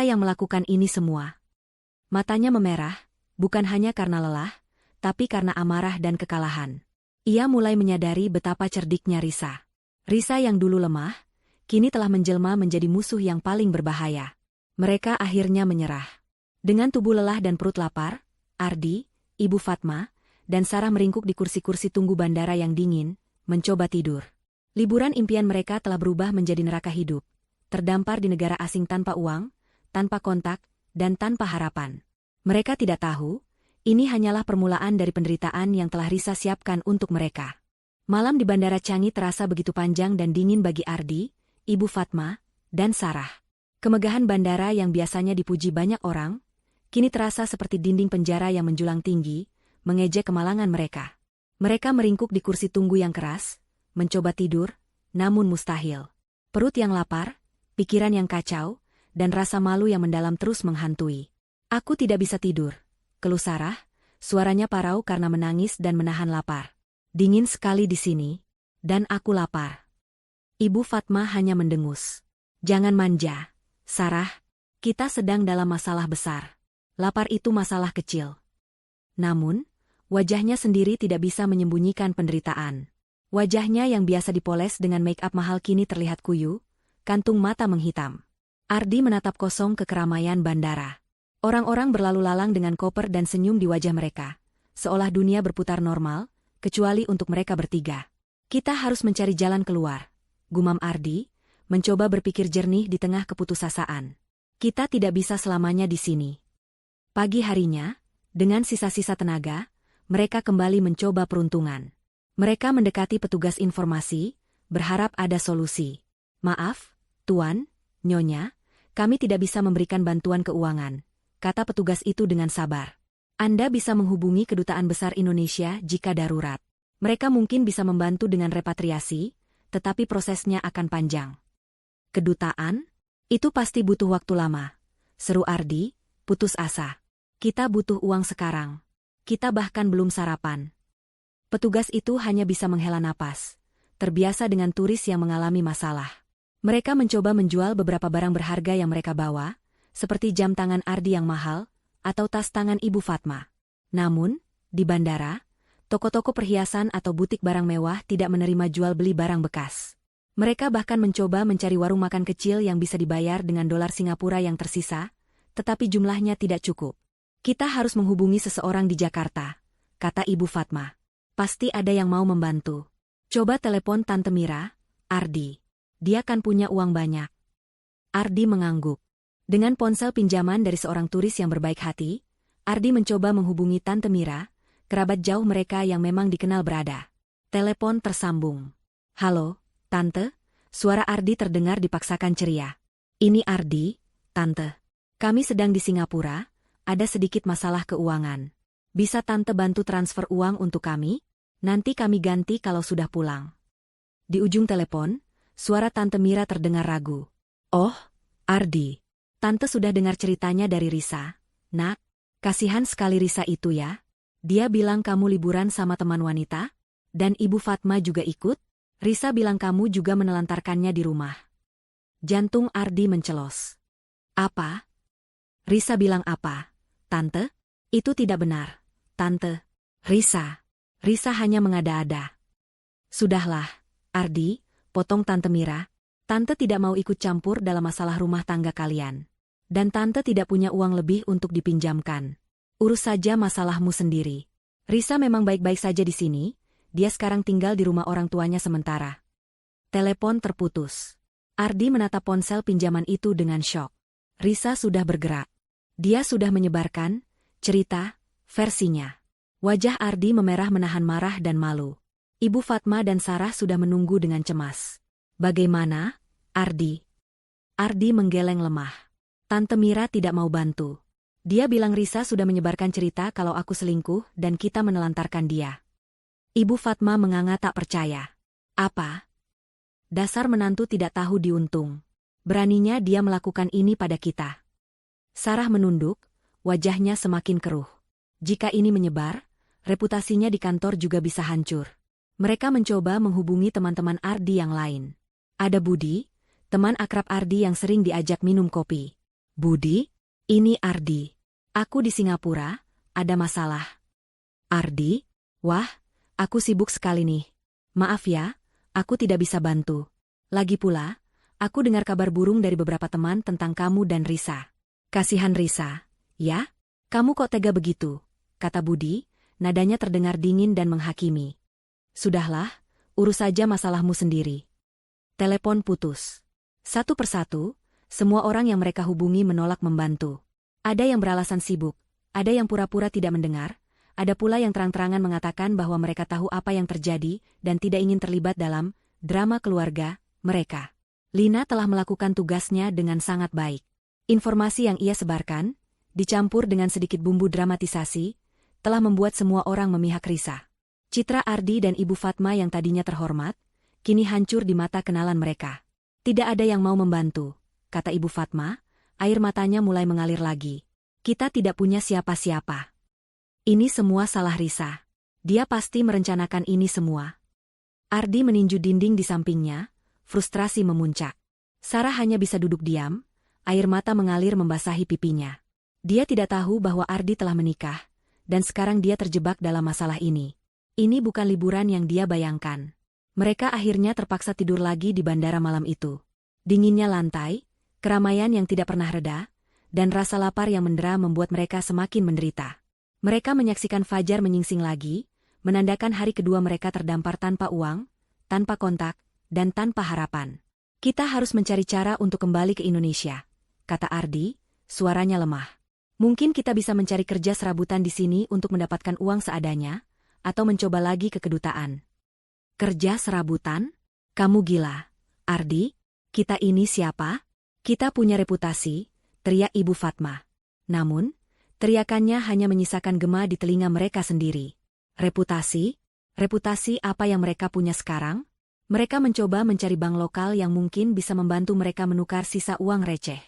yang melakukan ini semua. Matanya memerah, bukan hanya karena lelah, tapi karena amarah dan kekalahan. Ia mulai menyadari betapa cerdiknya Risa. Risa yang dulu lemah, kini telah menjelma menjadi musuh yang paling berbahaya. Mereka akhirnya menyerah. Dengan tubuh lelah dan perut lapar, Ardi, Ibu Fatma, dan Sarah meringkuk di kursi-kursi tunggu bandara yang dingin, mencoba tidur. Liburan impian mereka telah berubah menjadi neraka hidup, terdampar di negara asing tanpa uang, tanpa kontak, dan tanpa harapan. Mereka tidak tahu, ini hanyalah permulaan dari penderitaan yang telah Risa siapkan untuk mereka. Malam di Bandara Changi terasa begitu panjang dan dingin bagi Ardi, Ibu Fatma, dan Sarah. Kemegahan bandara yang biasanya dipuji banyak orang, kini terasa seperti dinding penjara yang menjulang tinggi, mengejek kemalangan mereka. Mereka meringkuk di kursi tunggu yang keras, mencoba tidur, namun mustahil. Perut yang lapar, pikiran yang kacau, dan rasa malu yang mendalam terus menghantui. Aku tidak bisa tidur, keluh Sarah, suaranya parau karena menangis dan menahan lapar. Dingin sekali di sini, dan aku lapar. Ibu Fatma hanya mendengus. Jangan manja, Sarah, kita sedang dalam masalah besar. Lapar itu masalah kecil. Namun, wajahnya sendiri tidak bisa menyembunyikan penderitaan. Wajahnya yang biasa dipoles dengan make-up mahal kini terlihat kuyu, kantung mata menghitam. Ardi menatap kosong ke keramaian bandara. Orang-orang berlalu lalang dengan koper dan senyum di wajah mereka, seolah dunia berputar normal, kecuali untuk mereka bertiga. Kita harus mencari jalan keluar, gumam Ardi, mencoba berpikir jernih di tengah keputusasaan. Kita tidak bisa selamanya di sini. Pagi harinya, dengan sisa-sisa tenaga, mereka kembali mencoba peruntungan. Mereka mendekati petugas informasi, berharap ada solusi. Maaf, Tuan, Nyonya, kami tidak bisa memberikan bantuan keuangan, kata petugas itu dengan sabar. Anda bisa menghubungi Kedutaan Besar Indonesia jika darurat. Mereka mungkin bisa membantu dengan repatriasi, tetapi prosesnya akan panjang. Kedutaan? Itu pasti butuh waktu lama, seru Ardi, putus asa. Kita butuh uang sekarang. Kita bahkan belum sarapan. Petugas itu hanya bisa menghela napas, terbiasa dengan turis yang mengalami masalah. Mereka mencoba menjual beberapa barang berharga yang mereka bawa, seperti jam tangan Ardi yang mahal, atau tas tangan Ibu Fatma. Namun, di bandara, toko-toko perhiasan atau butik barang mewah tidak menerima jual beli barang bekas. Mereka bahkan mencoba mencari warung makan kecil yang bisa dibayar dengan dolar Singapura yang tersisa, tetapi jumlahnya tidak cukup. Kita harus menghubungi seseorang di Jakarta, kata Ibu Fatma. Pasti ada yang mau membantu. Coba telepon Tante Mira, Ardi. Dia kan punya uang banyak. Ardi mengangguk. Dengan ponsel pinjaman dari seorang turis yang berbaik hati, Ardi mencoba menghubungi Tante Mira, kerabat jauh mereka yang memang dikenal berada. Telepon tersambung. Halo, Tante, suara Ardi terdengar dipaksakan ceria. Ini Ardi, Tante. Kami sedang di Singapura. Ada sedikit masalah keuangan. Bisa Tante bantu transfer uang untuk kami? Nanti kami ganti kalau sudah pulang. Di ujung telepon, suara Tante Mira terdengar ragu. Oh, Ardi. Tante sudah dengar ceritanya dari Risa. Nak, kasihan sekali Risa itu ya. Dia bilang kamu liburan sama teman wanita? Dan Ibu Fatma juga ikut? Risa bilang kamu juga menelantarkannya di rumah. Jantung Ardi mencelos. Apa? Risa bilang apa? Tante? Itu tidak benar. Tante. Risa hanya mengada-ada. Sudahlah, Ardi, potong Tante Mira. Tante tidak mau ikut campur dalam masalah rumah tangga kalian. Dan Tante tidak punya uang lebih untuk dipinjamkan. Urus saja masalahmu sendiri. Risa memang baik-baik saja di sini, dia sekarang tinggal di rumah orang tuanya sementara. Telepon terputus. Ardi menatap ponsel pinjaman itu dengan syok. Risa sudah bergerak. Dia sudah menyebarkan cerita, versinya. Wajah Ardi memerah menahan marah dan malu. Ibu Fatma dan Sarah sudah menunggu dengan cemas. Bagaimana, Ardi? Ardi menggeleng lemah. Tante Mira tidak mau bantu. Dia bilang Risa sudah menyebarkan cerita kalau aku selingkuh dan kita menelantarkan dia. Ibu Fatma menganga tak percaya. Apa? Dasar menantu tidak tahu diuntung. Beraninya dia melakukan ini pada kita. Sarah menunduk, wajahnya semakin keruh. Jika ini menyebar, reputasinya di kantor juga bisa hancur. Mereka mencoba menghubungi teman-teman Ardi yang lain. Ada Budi, teman akrab Ardi yang sering diajak minum kopi. Budi, ini Ardi. Aku di Singapura, ada masalah. Ardi, wah, aku sibuk sekali nih. Maaf ya, aku tidak bisa bantu. Lagi pula, aku dengar kabar burung dari beberapa teman tentang kamu dan Risa. Kasihan Risa, ya? Kamu kok tega begitu? Kata Budi, nadanya terdengar dingin dan menghakimi. Sudahlah, urus saja masalahmu sendiri. Telepon putus. Satu persatu, semua orang yang mereka hubungi menolak membantu. Ada yang beralasan sibuk, ada yang pura-pura tidak mendengar, ada pula yang terang-terangan mengatakan bahwa mereka tahu apa yang terjadi dan tidak ingin terlibat dalam drama keluarga mereka. Lina telah melakukan tugasnya dengan sangat baik. Informasi yang ia sebarkan dicampur dengan sedikit bumbu dramatisasi, telah membuat semua orang memihak Risa. Citra Ardi dan Ibu Fatma yang tadinya terhormat, kini hancur di mata kenalan mereka. Tidak ada yang mau membantu, kata Ibu Fatma, air matanya mulai mengalir lagi. Kita tidak punya siapa-siapa. Ini semua salah Risa. Dia pasti merencanakan ini semua. Ardi meninju dinding di sampingnya, frustrasi memuncak. Sarah hanya bisa duduk diam, air mata mengalir membasahi pipinya. Dia tidak tahu bahwa Ardi telah menikah, dan sekarang dia terjebak dalam masalah ini. Ini bukan liburan yang dia bayangkan. Mereka akhirnya terpaksa tidur lagi di bandara malam itu. Dinginnya lantai, keramaian yang tidak pernah reda, dan rasa lapar yang mendera membuat mereka semakin menderita. Mereka menyaksikan fajar menyingsing lagi, menandakan hari kedua mereka terdampar tanpa uang, tanpa kontak, dan tanpa harapan. Kita harus mencari cara untuk kembali ke Indonesia, kata Ardi, suaranya lemah. Mungkin kita bisa mencari kerja serabutan di sini untuk mendapatkan uang seadanya, atau mencoba lagi ke kedutaan. Kerja serabutan? Kamu gila, Ardi? Kita ini siapa? Kita punya reputasi, teriak Ibu Fatma. Namun, teriakannya hanya menyisakan gema di telinga mereka sendiri. Reputasi? Reputasi apa yang mereka punya sekarang? Mereka mencoba mencari bank lokal yang mungkin bisa membantu mereka menukar sisa uang receh.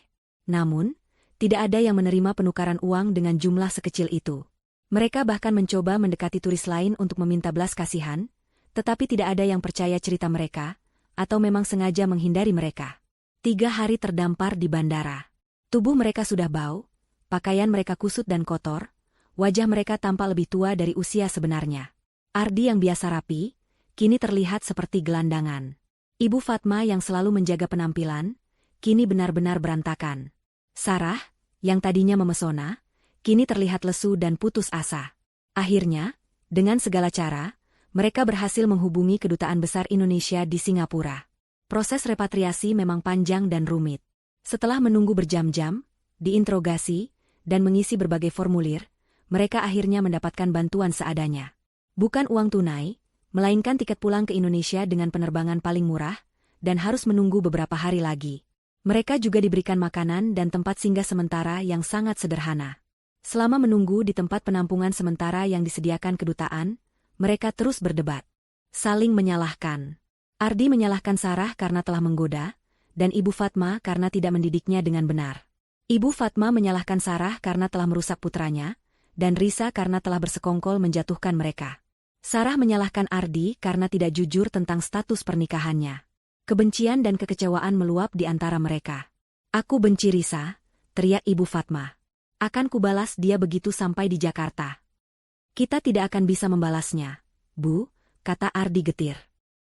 Namun, tidak ada yang menerima penukaran uang dengan jumlah sekecil itu. Mereka bahkan mencoba mendekati turis lain untuk meminta belas kasihan, tetapi tidak ada yang percaya cerita mereka, atau memang sengaja menghindari mereka. 3 hari terdampar di bandara. Tubuh mereka sudah bau, pakaian mereka kusut dan kotor, wajah mereka tampak lebih tua dari usia sebenarnya. Ardi yang biasa rapi, kini terlihat seperti gelandangan. Ibu Fatma yang selalu menjaga penampilan, kini benar-benar berantakan. Sarah, yang tadinya memesona, kini terlihat lesu dan putus asa. Akhirnya, dengan segala cara, mereka berhasil menghubungi Kedutaan Besar Indonesia di Singapura. Proses repatriasi memang panjang dan rumit. Setelah menunggu berjam-jam, diinterogasi, dan mengisi berbagai formulir, mereka akhirnya mendapatkan bantuan seadanya. Bukan uang tunai, melainkan tiket pulang ke Indonesia dengan penerbangan paling murah, dan harus menunggu beberapa hari lagi. Mereka juga diberikan makanan dan tempat singgah sementara yang sangat sederhana. Selama menunggu di tempat penampungan sementara yang disediakan kedutaan, mereka terus berdebat. Saling menyalahkan. Ardi menyalahkan Sarah karena telah menggoda, dan Ibu Fatma karena tidak mendidiknya dengan benar. Ibu Fatma menyalahkan Sarah karena telah merusak putranya, dan Risa karena telah bersekongkol menjatuhkan mereka. Sarah menyalahkan Ardi karena tidak jujur tentang status pernikahannya. Kebencian dan kekecewaan meluap di antara mereka. Aku benci Risa, teriak Ibu Fatma. Akan kubalas dia begitu sampai di Jakarta. Kita tidak akan bisa membalasnya, Bu, kata Ardi getir.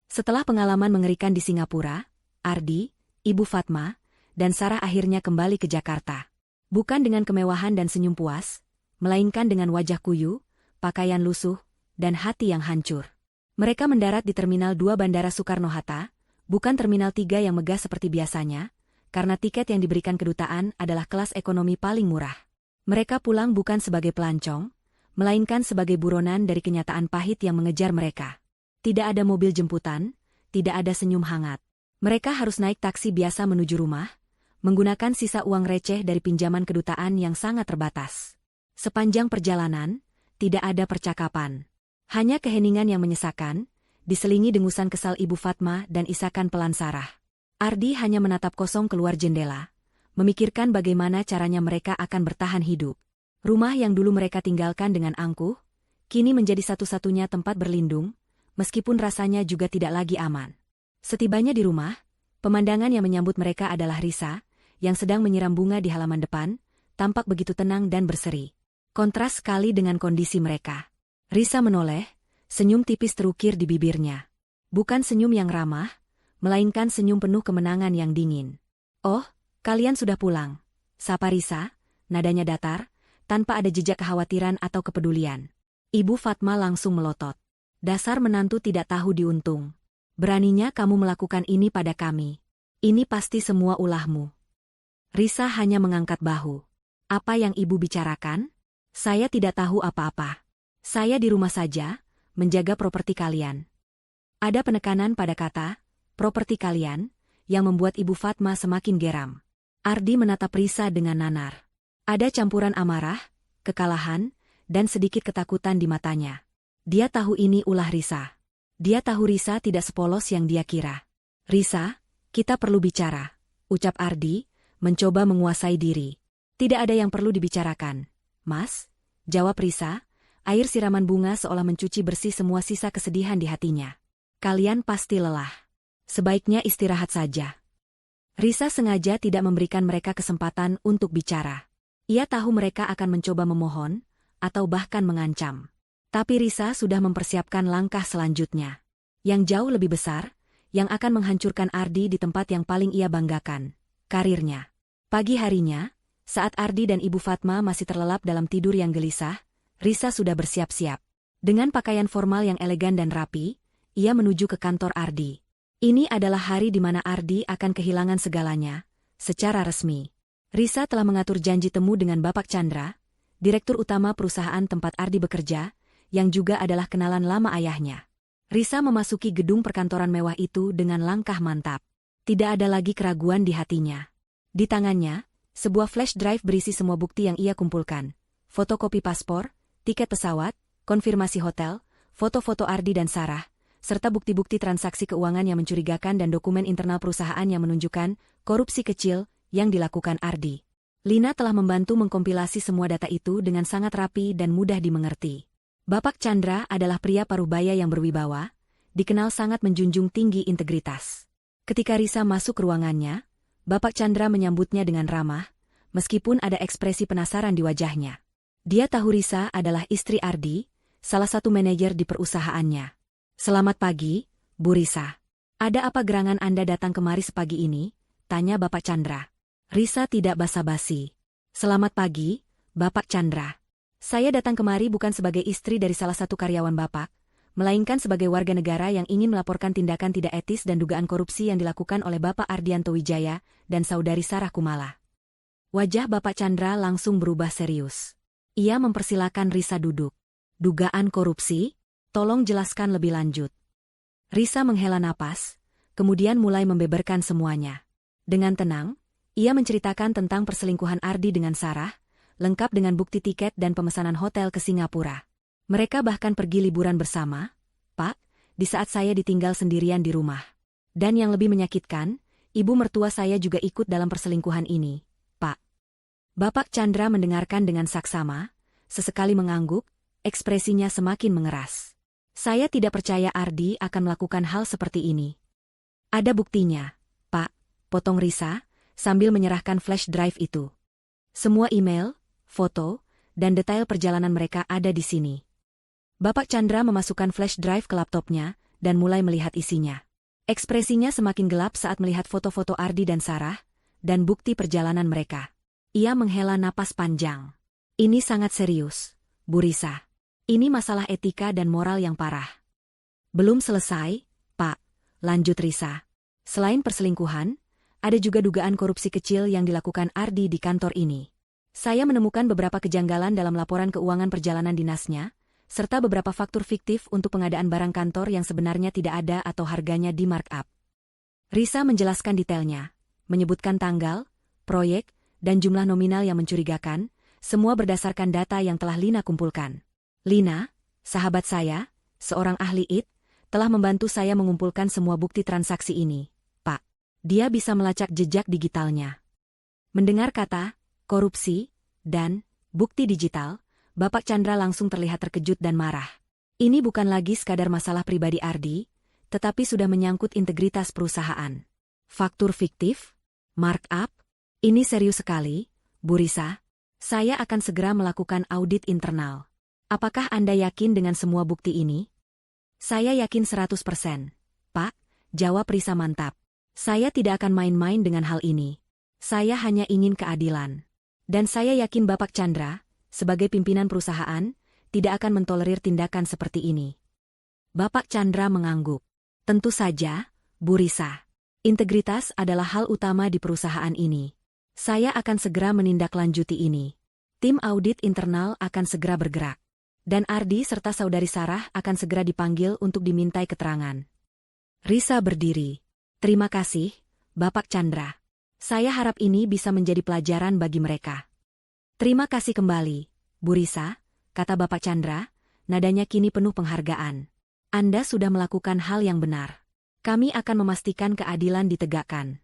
Setelah pengalaman mengerikan di Singapura, Ardi, Ibu Fatma, dan Sarah akhirnya kembali ke Jakarta. Bukan dengan kemewahan dan senyum puas, melainkan dengan wajah kuyu, pakaian lusuh, dan hati yang hancur. Mereka mendarat di Terminal 2 Bandara Soekarno-Hatta, bukan Terminal 3 yang megah seperti biasanya, karena tiket yang diberikan kedutaan adalah kelas ekonomi paling murah. Mereka pulang bukan sebagai pelancong, melainkan sebagai buronan dari kenyataan pahit yang mengejar mereka. Tidak ada mobil jemputan, tidak ada senyum hangat. Mereka harus naik taksi biasa menuju rumah, menggunakan sisa uang receh dari pinjaman kedutaan yang sangat terbatas. Sepanjang perjalanan, tidak ada percakapan. Hanya keheningan yang menyesakan, diselingi dengusan kesal Ibu Fatma dan isakan pelan Sarah. Ardi hanya menatap kosong keluar jendela, memikirkan bagaimana caranya mereka akan bertahan hidup. Rumah yang dulu mereka tinggalkan dengan angkuh, kini menjadi satu-satunya tempat berlindung, meskipun rasanya juga tidak lagi aman. Setibanya di rumah, pemandangan yang menyambut mereka adalah Risa, yang sedang menyiram bunga di halaman depan, tampak begitu tenang dan berseri. Kontras sekali dengan kondisi mereka. Risa menoleh, senyum tipis terukir di bibirnya. Bukan senyum yang ramah, melainkan senyum penuh kemenangan yang dingin. Oh, kalian sudah pulang, sapa Risa, nadanya datar, tanpa ada jejak kekhawatiran atau kepedulian. Ibu Fatma langsung melotot. Dasar menantu tidak tahu diuntung. Beraninya kamu melakukan ini pada kami. Ini pasti semua ulahmu. Risa hanya mengangkat bahu. Apa yang ibu bicarakan? Saya tidak tahu apa-apa. Saya di rumah saja, menjaga properti kalian. Ada penekanan pada kata, properti kalian, yang membuat Ibu Fatma semakin geram. Ardi menatap Risa dengan nanar. Ada campuran amarah, kekalahan, dan sedikit ketakutan di matanya. Dia tahu ini ulah Risa. Dia tahu Risa tidak sepolos yang dia kira. "Risa, kita perlu bicara," ucap Ardi, mencoba menguasai diri. "Tidak ada yang perlu dibicarakan, Mas," jawab Risa. Air siraman bunga seolah mencuci bersih semua sisa kesedihan di hatinya. "Kalian pasti lelah. Sebaiknya istirahat saja." Risa sengaja tidak memberikan mereka kesempatan untuk bicara. Ia tahu mereka akan mencoba memohon, atau bahkan mengancam. Tapi Risa sudah mempersiapkan langkah selanjutnya. Yang jauh lebih besar, yang akan menghancurkan Ardi di tempat yang paling ia banggakan, karirnya. Pagi harinya, saat Ardi dan Ibu Fatma masih terlelap dalam tidur yang gelisah, Risa sudah bersiap-siap. Dengan pakaian formal yang elegan dan rapi, ia menuju ke kantor Ardi. Ini adalah hari di mana Ardi akan kehilangan segalanya, secara resmi. Risa telah mengatur janji temu dengan Bapak Chandra, direktur utama perusahaan tempat Ardi bekerja, yang juga adalah kenalan lama ayahnya. Risa memasuki gedung perkantoran mewah itu dengan langkah mantap. Tidak ada lagi keraguan di hatinya. Di tangannya, sebuah flash drive berisi semua bukti yang ia kumpulkan. Fotokopi paspor, tiket pesawat, konfirmasi hotel, foto-foto Ardi dan Sarah, serta bukti-bukti transaksi keuangan yang mencurigakan dan dokumen internal perusahaan yang menunjukkan korupsi kecil yang dilakukan Ardi. Lina telah membantu mengkompilasi semua data itu dengan sangat rapi dan mudah dimengerti. Bapak Chandra adalah pria paruh baya yang berwibawa, dikenal sangat menjunjung tinggi integritas. Ketika Risa masuk ruangannya, Bapak Chandra menyambutnya dengan ramah, meskipun ada ekspresi penasaran di wajahnya. Dia tahu Risa adalah istri Ardi, salah satu manajer di perusahaannya. "Selamat pagi, Bu Risa. Ada apa gerangan Anda datang kemari sepagi ini?" tanya Bapak Chandra. Risa tidak basa-basi. "Selamat pagi, Bapak Chandra. Saya datang kemari bukan sebagai istri dari salah satu karyawan Bapak, melainkan sebagai warga negara yang ingin melaporkan tindakan tidak etis dan dugaan korupsi yang dilakukan oleh Bapak Ardianto Wijaya dan saudari Sarah Kumala." Wajah Bapak Chandra langsung berubah serius. Ia mempersilakan Risa duduk. "Dugaan korupsi? Tolong jelaskan lebih lanjut." Risa menghela napas, kemudian mulai membeberkan semuanya. Dengan tenang, ia menceritakan tentang perselingkuhan Ardi dengan Sarah, lengkap dengan bukti tiket dan pemesanan hotel ke Singapura. "Mereka bahkan pergi liburan bersama, Pak, di saat saya ditinggal sendirian di rumah. Dan yang lebih menyakitkan, ibu mertua saya juga ikut dalam perselingkuhan ini, Pak." Bapak Chandra mendengarkan dengan saksama, sesekali mengangguk, ekspresinya semakin mengeras. "Saya tidak percaya Ardi akan melakukan hal seperti ini." "Ada buktinya, Pak," potong Risa, sambil menyerahkan flash drive itu. "Semua email, foto, dan detail perjalanan mereka ada di sini." Bapak Chandra memasukkan flash drive ke laptopnya, dan mulai melihat isinya. Ekspresinya semakin gelap saat melihat foto-foto Ardi dan Sarah, dan bukti perjalanan mereka. Ia menghela napas panjang. "Ini sangat serius, Bu Risa. Ini masalah etika dan moral yang parah." "Belum selesai, Pak," lanjut Risa. "Selain perselingkuhan, ada juga dugaan korupsi kecil yang dilakukan Ardi di kantor ini. Saya menemukan beberapa kejanggalan dalam laporan keuangan perjalanan dinasnya, serta beberapa faktur fiktif untuk pengadaan barang kantor yang sebenarnya tidak ada atau harganya di markup." Risa menjelaskan detailnya, menyebutkan tanggal, proyek, dan jumlah nominal yang mencurigakan, semua berdasarkan data yang telah Lina kumpulkan. "Lina, sahabat saya, seorang ahli IT, telah membantu saya mengumpulkan semua bukti transaksi ini, Pak. Dia bisa melacak jejak digitalnya." Mendengar kata korupsi dan bukti digital, Bapak Chandra langsung terlihat terkejut dan marah. Ini bukan lagi sekadar masalah pribadi Ardi, tetapi sudah menyangkut integritas perusahaan. Faktur fiktif? Markup? Ini serius sekali, Bu Risa. Saya akan segera melakukan audit internal. Apakah Anda yakin dengan semua bukti ini? "Saya yakin 100%, Pak," jawab Risa mantap. "Saya tidak akan main-main dengan hal ini. Saya hanya ingin keadilan. Dan saya yakin Bapak Chandra, sebagai pimpinan perusahaan, tidak akan mentolerir tindakan seperti ini." Bapak Chandra mengangguk. "Tentu saja, Bu Risa. Integritas adalah hal utama di perusahaan ini. Saya akan segera menindaklanjuti ini. Tim audit internal akan segera bergerak. Dan Ardi serta saudari Sarah akan segera dipanggil untuk dimintai keterangan." Risa berdiri. "Terima kasih, Bapak Chandra. Saya harap ini bisa menjadi pelajaran bagi mereka." Terima kasih kembali, Bu Risa, kata Bapak Chandra, nadanya kini penuh penghargaan. Anda sudah melakukan hal yang benar. Kami akan memastikan keadilan ditegakkan.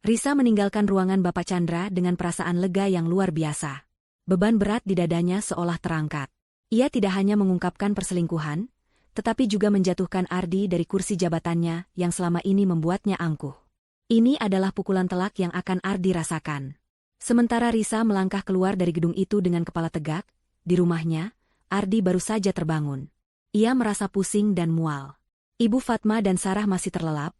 Risa meninggalkan ruangan Bapak Chandra dengan perasaan lega yang luar biasa. Beban berat di dadanya seolah terangkat. Ia tidak hanya mengungkapkan perselingkuhan, tetapi juga menjatuhkan Ardi dari kursi jabatannya yang selama ini membuatnya angkuh. Ini adalah pukulan telak yang akan Ardi rasakan. Sementara Risa melangkah keluar dari gedung itu dengan kepala tegak, di rumahnya, Ardi baru saja terbangun. Ia merasa pusing dan mual. Ibu Fatma dan Sarah masih terlelap,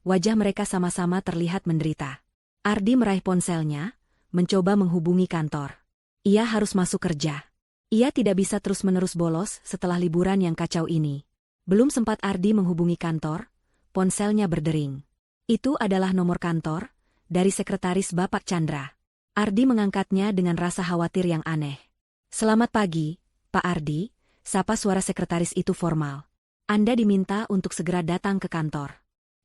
wajah mereka sama-sama terlihat menderita. Ardi meraih ponselnya, mencoba menghubungi kantor. Ia harus masuk kerja. Ia tidak bisa terus-menerus bolos setelah liburan yang kacau ini. Belum sempat Ardi menghubungi kantor, ponselnya berdering. Itu adalah nomor kantor, dari sekretaris Bapak Chandra. Ardi mengangkatnya dengan rasa khawatir yang aneh. "Selamat pagi, Pak Ardi," sapa suara sekretaris itu formal. "Anda diminta untuk segera datang ke kantor."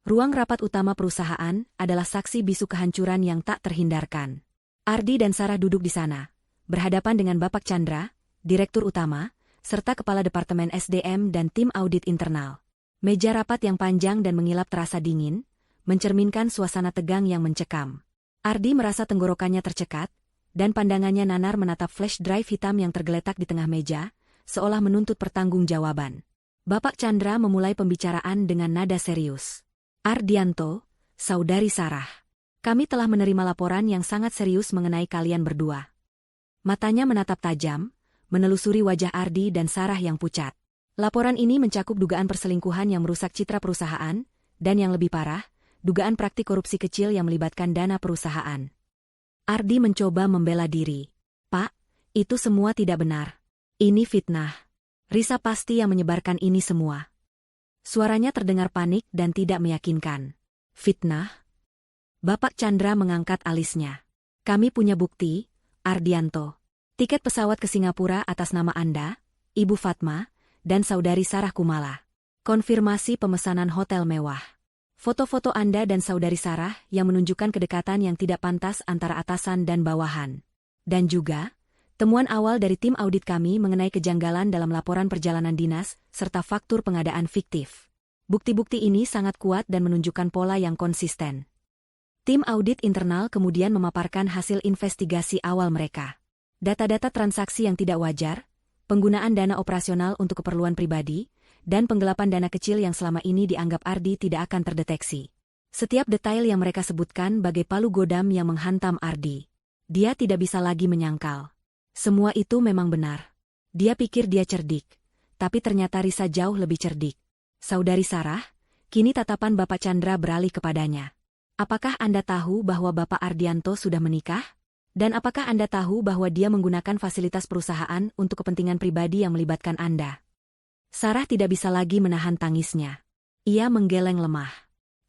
Ruang rapat utama perusahaan adalah saksi bisu kehancuran yang tak terhindarkan. Ardi dan Sarah duduk di sana, berhadapan dengan Bapak Chandra, Direktur Utama, serta Kepala Departemen SDM dan tim audit internal. Meja rapat yang panjang dan mengilap terasa dingin, mencerminkan suasana tegang yang mencekam. Ardi merasa tenggorokannya tercekat, dan pandangannya nanar menatap flash drive hitam yang tergeletak di tengah meja, seolah menuntut pertanggungjawaban. Bapak Chandra memulai pembicaraan dengan nada serius. "Ardianto, Saudari Sarah, kami telah menerima laporan yang sangat serius mengenai kalian berdua." Matanya menatap tajam, menelusuri wajah Ardi dan Sarah yang pucat. Laporan ini mencakup dugaan perselingkuhan yang merusak citra perusahaan, dan yang lebih parah, dugaan praktik korupsi kecil yang melibatkan dana perusahaan. Ardi mencoba membela diri. "Pak, itu semua tidak benar. Ini fitnah. Risa pasti yang menyebarkan ini semua." Suaranya terdengar panik dan tidak meyakinkan. "Fitnah?" Bapak Chandra mengangkat alisnya. "Kami punya bukti, Ardianto. Tiket pesawat ke Singapura atas nama Anda, Ibu Fatma, dan Saudari Sarah Kumala. Konfirmasi pemesanan hotel mewah. Foto-foto Anda dan Saudari Sarah yang menunjukkan kedekatan yang tidak pantas antara atasan dan bawahan. Dan juga, temuan awal dari tim audit kami mengenai kejanggalan dalam laporan perjalanan dinas, serta faktur pengadaan fiktif. Bukti-bukti ini sangat kuat dan menunjukkan pola yang konsisten." Tim audit internal kemudian memaparkan hasil investigasi awal mereka. Data-data transaksi yang tidak wajar, penggunaan dana operasional untuk keperluan pribadi, dan penggelapan dana kecil yang selama ini dianggap Ardi tidak akan terdeteksi. Setiap detail yang mereka sebutkan bagai palu godam yang menghantam Ardi. Dia tidak bisa lagi menyangkal. Semua itu memang benar. Dia pikir dia cerdik, tapi ternyata Risa jauh lebih cerdik. "Saudari Sarah," kini tatapan Bapak Chandra beralih kepadanya. "Apakah Anda tahu bahwa Bapak Ardianto sudah menikah? Dan apakah Anda tahu bahwa dia menggunakan fasilitas perusahaan untuk kepentingan pribadi yang melibatkan Anda?" Sarah tidak bisa lagi menahan tangisnya. Ia menggeleng lemah.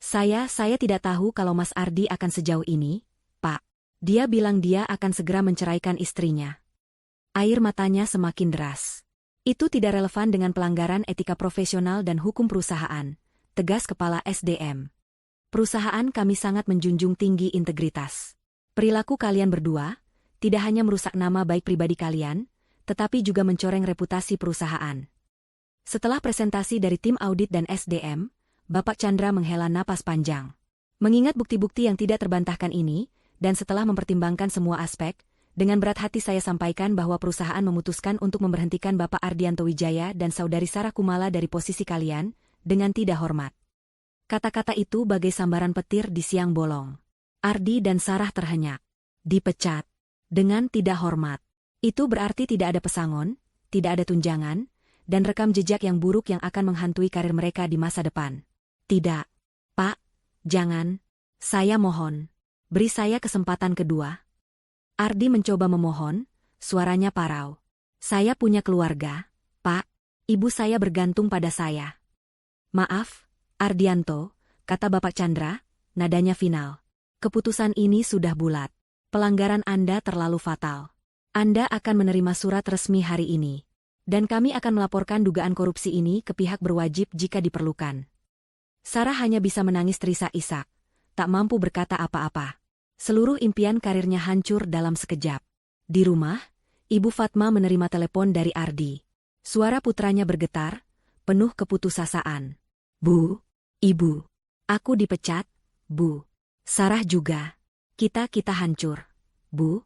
Saya tidak tahu kalau Mas Ardi akan sejauh ini, Pak." Dia bilang dia akan segera menceraikan istrinya. Air matanya semakin deras. "Itu tidak relevan dengan pelanggaran etika profesional dan hukum perusahaan," tegas Kepala SDM. "Perusahaan kami sangat menjunjung tinggi integritas. Perilaku kalian berdua tidak hanya merusak nama baik pribadi kalian, tetapi juga mencoreng reputasi perusahaan." Setelah presentasi dari tim audit dan SDM, Bapak Chandra menghela napas panjang. "Mengingat bukti-bukti yang tidak terbantahkan ini, dan setelah mempertimbangkan semua aspek, dengan berat hati saya sampaikan bahwa perusahaan memutuskan untuk memberhentikan Bapak Ardianto Wijaya dan Saudari Sarah Kumala dari posisi kalian, dengan tidak hormat." Kata-kata itu bagai sambaran petir di siang bolong. Ardi dan Sarah terhenyak. Dipecat. Dengan tidak hormat. Itu berarti tidak ada pesangon, tidak ada tunjangan, dan rekam jejak yang buruk yang akan menghantui karir mereka di masa depan. "Tidak. Pak, jangan. Saya mohon. Beri saya kesempatan kedua." Ardi mencoba memohon, suaranya parau. "Saya punya keluarga, Pak. Ibu saya bergantung pada saya." "Maaf, Ardianto," kata Bapak Chandra, nadanya final. "Keputusan ini sudah bulat. Pelanggaran Anda terlalu fatal. Anda akan menerima surat resmi hari ini. Dan kami akan melaporkan dugaan korupsi ini ke pihak berwajib jika diperlukan." Sarah hanya bisa menangis terisak-isak, tak mampu berkata apa-apa. Seluruh impian karirnya hancur dalam sekejap. Di rumah, Ibu Fatma menerima telepon dari Ardi. Suara putranya bergetar, penuh keputusasaan. Bu, Ibu, aku dipecat, Bu. Sarah juga. Kita hancur. Bu.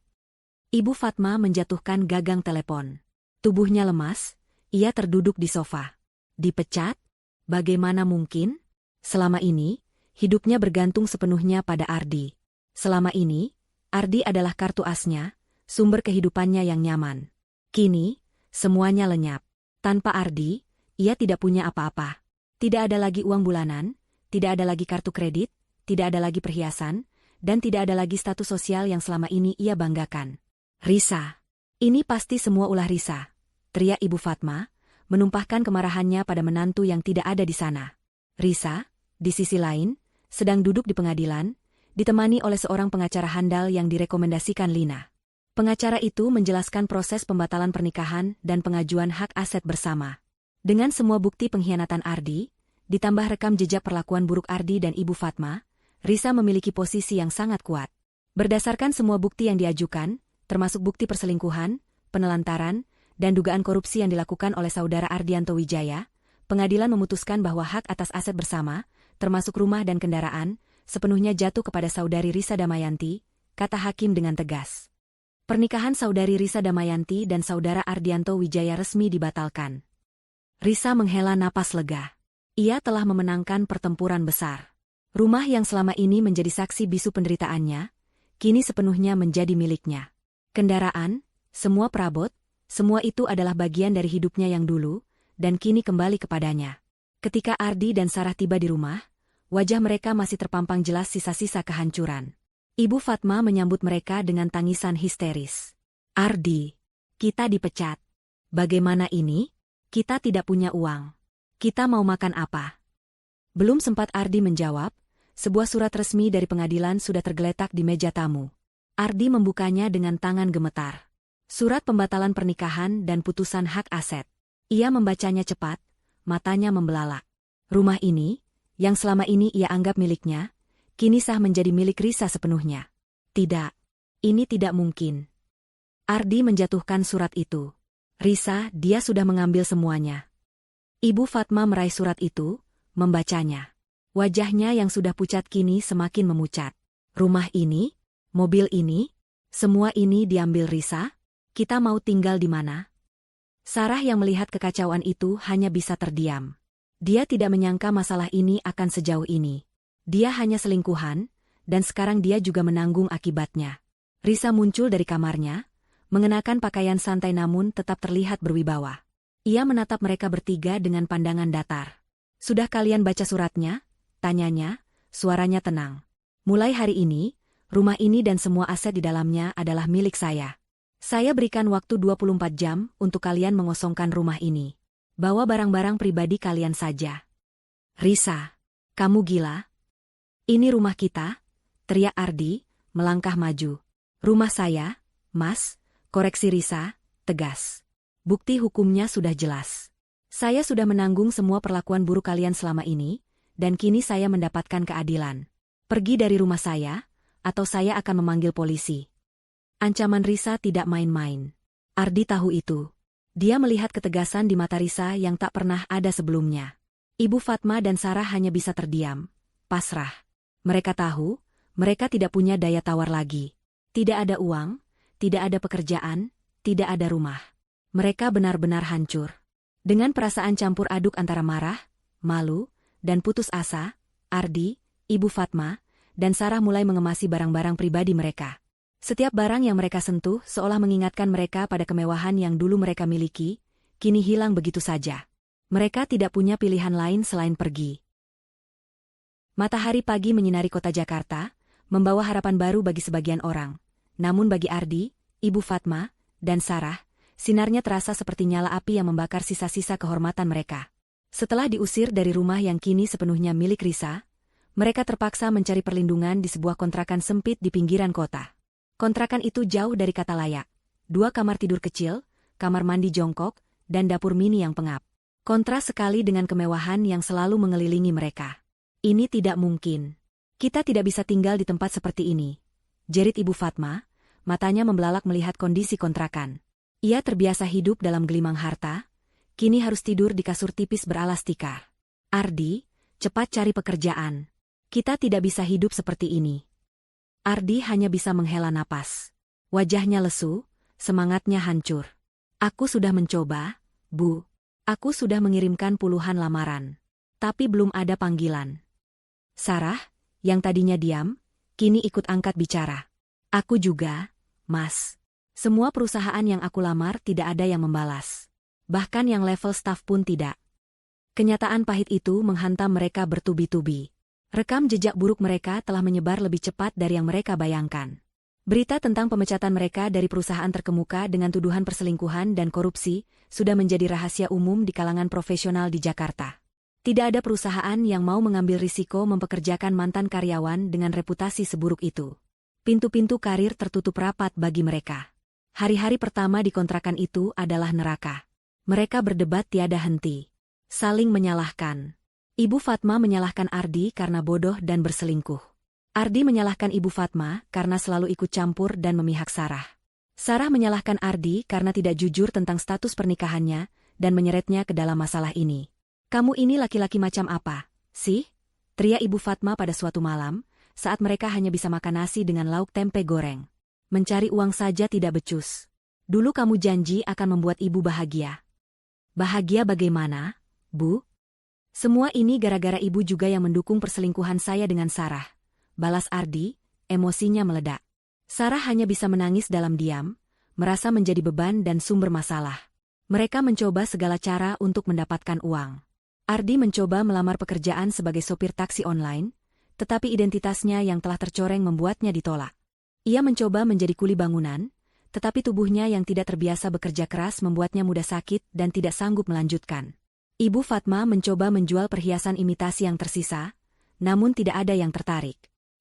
Ibu Fatma menjatuhkan gagang telepon. Tubuhnya lemas, ia terduduk di sofa. Dipecat? Bagaimana mungkin? Selama ini, hidupnya bergantung sepenuhnya pada Ardi. Selama ini, Ardi adalah kartu asnya, sumber kehidupannya yang nyaman. Kini, semuanya lenyap. Tanpa Ardi, ia tidak punya apa-apa. Tidak ada lagi uang bulanan, tidak ada lagi kartu kredit, tidak ada lagi perhiasan, dan tidak ada lagi status sosial yang selama ini ia banggakan. Risa. Ini pasti semua ulah Risa, teriak Ibu Fatma, menumpahkan kemarahannya pada menantu yang tidak ada di sana. Risa, di sisi lain, sedang duduk di pengadilan, ditemani oleh seorang pengacara handal yang direkomendasikan Lina. Pengacara itu menjelaskan proses pembatalan pernikahan dan pengajuan hak aset bersama. Dengan semua bukti pengkhianatan Ardi, ditambah rekam jejak perlakuan buruk Ardi dan Ibu Fatma, Risa memiliki posisi yang sangat kuat. Berdasarkan semua bukti yang diajukan, termasuk bukti perselingkuhan, penelantaran, dan dugaan korupsi yang dilakukan oleh saudara Ardianto Wijaya, pengadilan memutuskan bahwa hak atas aset bersama, termasuk rumah dan kendaraan, sepenuhnya jatuh kepada saudari Risa Damayanti, kata hakim dengan tegas. Pernikahan saudari Risa Damayanti dan saudara Ardianto Wijaya resmi dibatalkan. Risa menghela napas lega. Ia telah memenangkan pertempuran besar. Rumah yang selama ini menjadi saksi bisu penderitaannya, kini sepenuhnya menjadi miliknya. Kendaraan, semua perabot, semua itu adalah bagian dari hidupnya yang dulu, dan kini kembali kepadanya. Ketika Ardi dan Sarah tiba di rumah, wajah mereka masih terpampang jelas sisa-sisa kehancuran. Ibu Fatma menyambut mereka dengan tangisan histeris. Ardi, kita dipecat. Bagaimana ini? Kita tidak punya uang. Kita mau makan apa? Belum sempat Ardi menjawab, sebuah surat resmi dari pengadilan sudah tergeletak di meja tamu. Ardi membukanya dengan tangan gemetar. Surat pembatalan pernikahan dan putusan hak aset. Ia membacanya cepat, matanya membelalak. Rumah ini, yang selama ini ia anggap miliknya, kini sah menjadi milik Risa sepenuhnya. Tidak, ini tidak mungkin. Ardi menjatuhkan surat itu. Risa, dia sudah mengambil semuanya. Ibu Fatma meraih surat itu, membacanya. Wajahnya yang sudah pucat kini semakin memucat. Rumah ini, mobil ini, semua ini diambil Risa? Kita mau tinggal di mana? Sarah yang melihat kekacauan itu hanya bisa terdiam. Dia tidak menyangka masalah ini akan sejauh ini. Dia hanya selingkuhan, dan sekarang dia juga menanggung akibatnya. Risa muncul dari kamarnya, mengenakan pakaian santai namun tetap terlihat berwibawa. Ia menatap mereka bertiga dengan pandangan datar. Sudah kalian baca suratnya? Tanyanya, suaranya tenang. Mulai hari ini, rumah ini dan semua aset di dalamnya adalah milik saya. Saya berikan waktu 24 jam untuk kalian mengosongkan rumah ini. Bawa barang-barang pribadi kalian saja. Risa, kamu gila? Ini rumah kita, teriak Ardi, melangkah maju. Rumah saya, Mas, koreksi Risa, tegas. Bukti hukumnya sudah jelas. Saya sudah menanggung semua perlakuan buruk kalian selama ini, dan kini saya mendapatkan keadilan. Pergi dari rumah saya, atau saya akan memanggil polisi. Ancaman Risa tidak main-main. Ardi tahu itu. Dia melihat ketegasan di mata Risa yang tak pernah ada sebelumnya. Ibu Fatma dan Sarah hanya bisa terdiam, pasrah. Mereka tahu, mereka tidak punya daya tawar lagi. Tidak ada uang, tidak ada pekerjaan, tidak ada rumah. Mereka benar-benar hancur. Dengan perasaan campur aduk antara marah, malu, dan putus asa, Ardi, Ibu Fatma, dan Sarah mulai mengemasi barang-barang pribadi mereka. Setiap barang yang mereka sentuh seolah mengingatkan mereka pada kemewahan yang dulu mereka miliki, kini hilang begitu saja. Mereka tidak punya pilihan lain selain pergi. Matahari pagi menyinari kota Jakarta, membawa harapan baru bagi sebagian orang. Namun bagi Ardi, Ibu Fatma, dan Sarah, sinarnya terasa seperti nyala api yang membakar sisa-sisa kehormatan mereka. Setelah diusir dari rumah yang kini sepenuhnya milik Risa, mereka terpaksa mencari perlindungan di sebuah kontrakan sempit di pinggiran kota. Kontrakan itu jauh dari kata layak. 2 kamar tidur kecil, kamar mandi jongkok, dan dapur mini yang pengap. Kontras sekali dengan kemewahan yang selalu mengelilingi mereka. Ini tidak mungkin. Kita tidak bisa tinggal di tempat seperti ini, jerit Ibu Fatma, matanya membelalak melihat kondisi kontrakan. Ia terbiasa hidup dalam gelimang harta, kini harus tidur di kasur tipis beralas tikar. Ardi, cepat cari pekerjaan. Kita tidak bisa hidup seperti ini. Ardi hanya bisa menghela napas. Wajahnya lesu, semangatnya hancur. Aku sudah mencoba, Bu. Aku sudah mengirimkan puluhan lamaran. Tapi belum ada panggilan. Sarah, yang tadinya diam, kini ikut angkat bicara. Aku juga, Mas. Semua perusahaan yang aku lamar tidak ada yang membalas. Bahkan yang level staf pun tidak. Kenyataan pahit itu menghantam mereka bertubi-tubi. Rekam jejak buruk mereka telah menyebar lebih cepat dari yang mereka bayangkan. Berita tentang pemecatan mereka dari perusahaan terkemuka dengan tuduhan perselingkuhan dan korupsi sudah menjadi rahasia umum di kalangan profesional di Jakarta. Tidak ada perusahaan yang mau mengambil risiko mempekerjakan mantan karyawan dengan reputasi seburuk itu. Pintu-pintu karir tertutup rapat bagi mereka. Hari-hari pertama di kontrakan itu adalah neraka. Mereka berdebat tiada henti. Saling menyalahkan. Ibu Fatma menyalahkan Ardi karena bodoh dan berselingkuh. Ardi menyalahkan Ibu Fatma karena selalu ikut campur dan memihak Sarah. Sarah menyalahkan Ardi karena tidak jujur tentang status pernikahannya dan menyeretnya ke dalam masalah ini. Kamu ini laki-laki macam apa, sih? Teriak Ibu Fatma pada suatu malam, saat mereka hanya bisa makan nasi dengan lauk tempe goreng. Mencari uang saja tidak becus. Dulu kamu janji akan membuat ibu bahagia. Bahagia bagaimana, Bu? Semua ini gara-gara ibu juga yang mendukung perselingkuhan saya dengan Sarah. Balas Ardi, emosinya meledak. Sarah hanya bisa menangis dalam diam, merasa menjadi beban dan sumber masalah. Mereka mencoba segala cara untuk mendapatkan uang. Ardi mencoba melamar pekerjaan sebagai sopir taksi online, tetapi identitasnya yang telah tercoreng membuatnya ditolak. Ia mencoba menjadi kuli bangunan, tetapi tubuhnya yang tidak terbiasa bekerja keras membuatnya mudah sakit dan tidak sanggup melanjutkan. Ibu Fatma mencoba menjual perhiasan imitasi yang tersisa, namun tidak ada yang tertarik.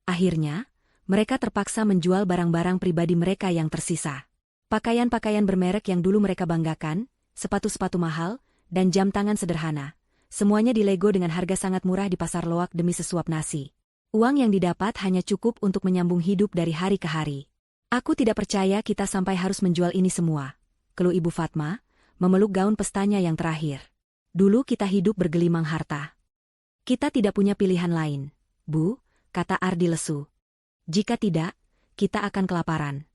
Akhirnya, mereka terpaksa menjual barang-barang pribadi mereka yang tersisa. Pakaian-pakaian bermerek yang dulu mereka banggakan, sepatu-sepatu mahal, dan jam tangan sederhana. Semuanya dilego dengan harga sangat murah di pasar loak demi sesuap nasi. Uang yang didapat hanya cukup untuk menyambung hidup dari hari ke hari. Aku tidak percaya kita sampai harus menjual ini semua, keluh Ibu Fatma, memeluk gaun pestanya yang terakhir. Dulu kita hidup bergelimang harta. Kita tidak punya pilihan lain, Bu, kata Ardi lesu. Jika tidak, kita akan kelaparan.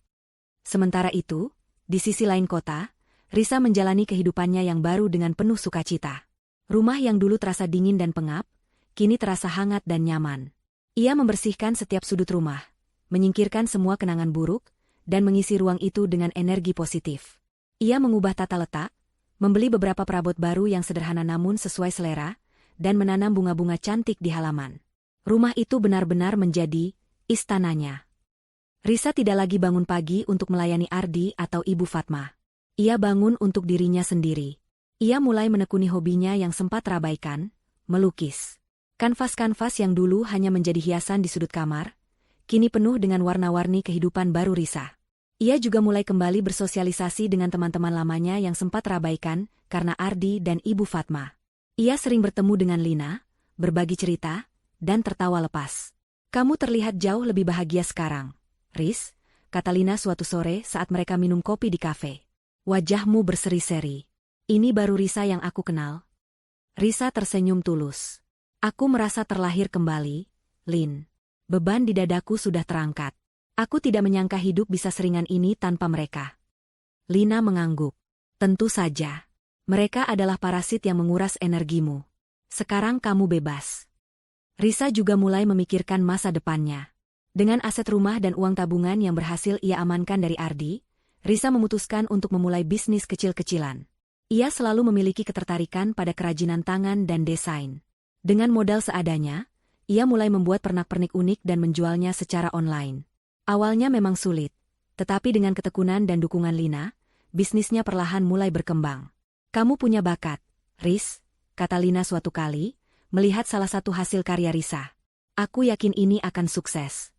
Sementara itu, di sisi lain kota, Risa menjalani kehidupannya yang baru dengan penuh sukacita. Rumah yang dulu terasa dingin dan pengap, kini terasa hangat dan nyaman. Ia membersihkan setiap sudut rumah, menyingkirkan semua kenangan buruk, dan mengisi ruang itu dengan energi positif. Ia mengubah tata letak, membeli beberapa perabot baru yang sederhana namun sesuai selera, dan menanam bunga-bunga cantik di halaman. Rumah itu benar-benar menjadi istananya. Risa tidak lagi bangun pagi untuk melayani Ardi atau Ibu Fatma. Ia bangun untuk dirinya sendiri. Ia mulai menekuni hobinya yang sempat terabaikan, melukis. Kanvas-kanvas yang dulu hanya menjadi hiasan di sudut kamar, kini penuh dengan warna-warni kehidupan baru Risa. Ia juga mulai kembali bersosialisasi dengan teman-teman lamanya yang sempat terabaikan karena Ardi dan Ibu Fatma. Ia sering bertemu dengan Lina, berbagi cerita, dan tertawa lepas. Kamu terlihat jauh lebih bahagia sekarang, Riz, kata Lina suatu sore saat mereka minum kopi di kafe. Wajahmu berseri-seri. Ini baru Risa yang aku kenal. Risa tersenyum tulus. Aku merasa terlahir kembali, Lin. Beban di dadaku sudah terangkat. Aku tidak menyangka hidup bisa seringan ini tanpa mereka. Lina mengangguk. Tentu saja. Mereka adalah parasit yang menguras energimu. Sekarang kamu bebas. Risa juga mulai memikirkan masa depannya. Dengan aset rumah dan uang tabungan yang berhasil ia amankan dari Ardi, Risa memutuskan untuk memulai bisnis kecil-kecilan. Ia selalu memiliki ketertarikan pada kerajinan tangan dan desain. Dengan modal seadanya, ia mulai membuat pernak-pernik unik dan menjualnya secara online. Awalnya memang sulit, tetapi dengan ketekunan dan dukungan Lina, bisnisnya perlahan mulai berkembang. Kamu punya bakat, Riz, kata Lina suatu kali, melihat salah satu hasil karya Risa. Aku yakin ini akan sukses.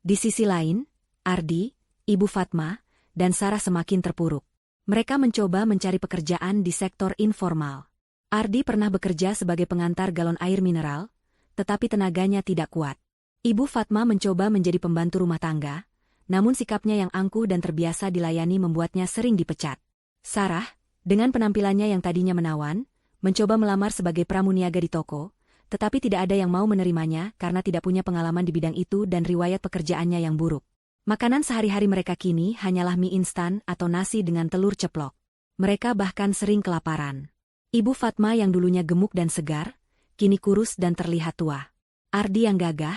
Di sisi lain, Ardi, Ibu Fatma, dan Sarah semakin terpuruk. Mereka mencoba mencari pekerjaan di sektor informal. Ardi pernah bekerja sebagai pengantar galon air mineral, tetapi tenaganya tidak kuat. Ibu Fatma mencoba menjadi pembantu rumah tangga, namun sikapnya yang angkuh dan terbiasa dilayani membuatnya sering dipecat. Sarah, dengan penampilannya yang tadinya menawan, mencoba melamar sebagai pramuniaga di toko, tetapi tidak ada yang mau menerimanya karena tidak punya pengalaman di bidang itu dan riwayat pekerjaannya yang buruk. Makanan sehari-hari mereka kini hanyalah mie instan atau nasi dengan telur ceplok. Mereka bahkan sering kelaparan. Ibu Fatma yang dulunya gemuk dan segar, kini kurus dan terlihat tua. Ardi yang gagah,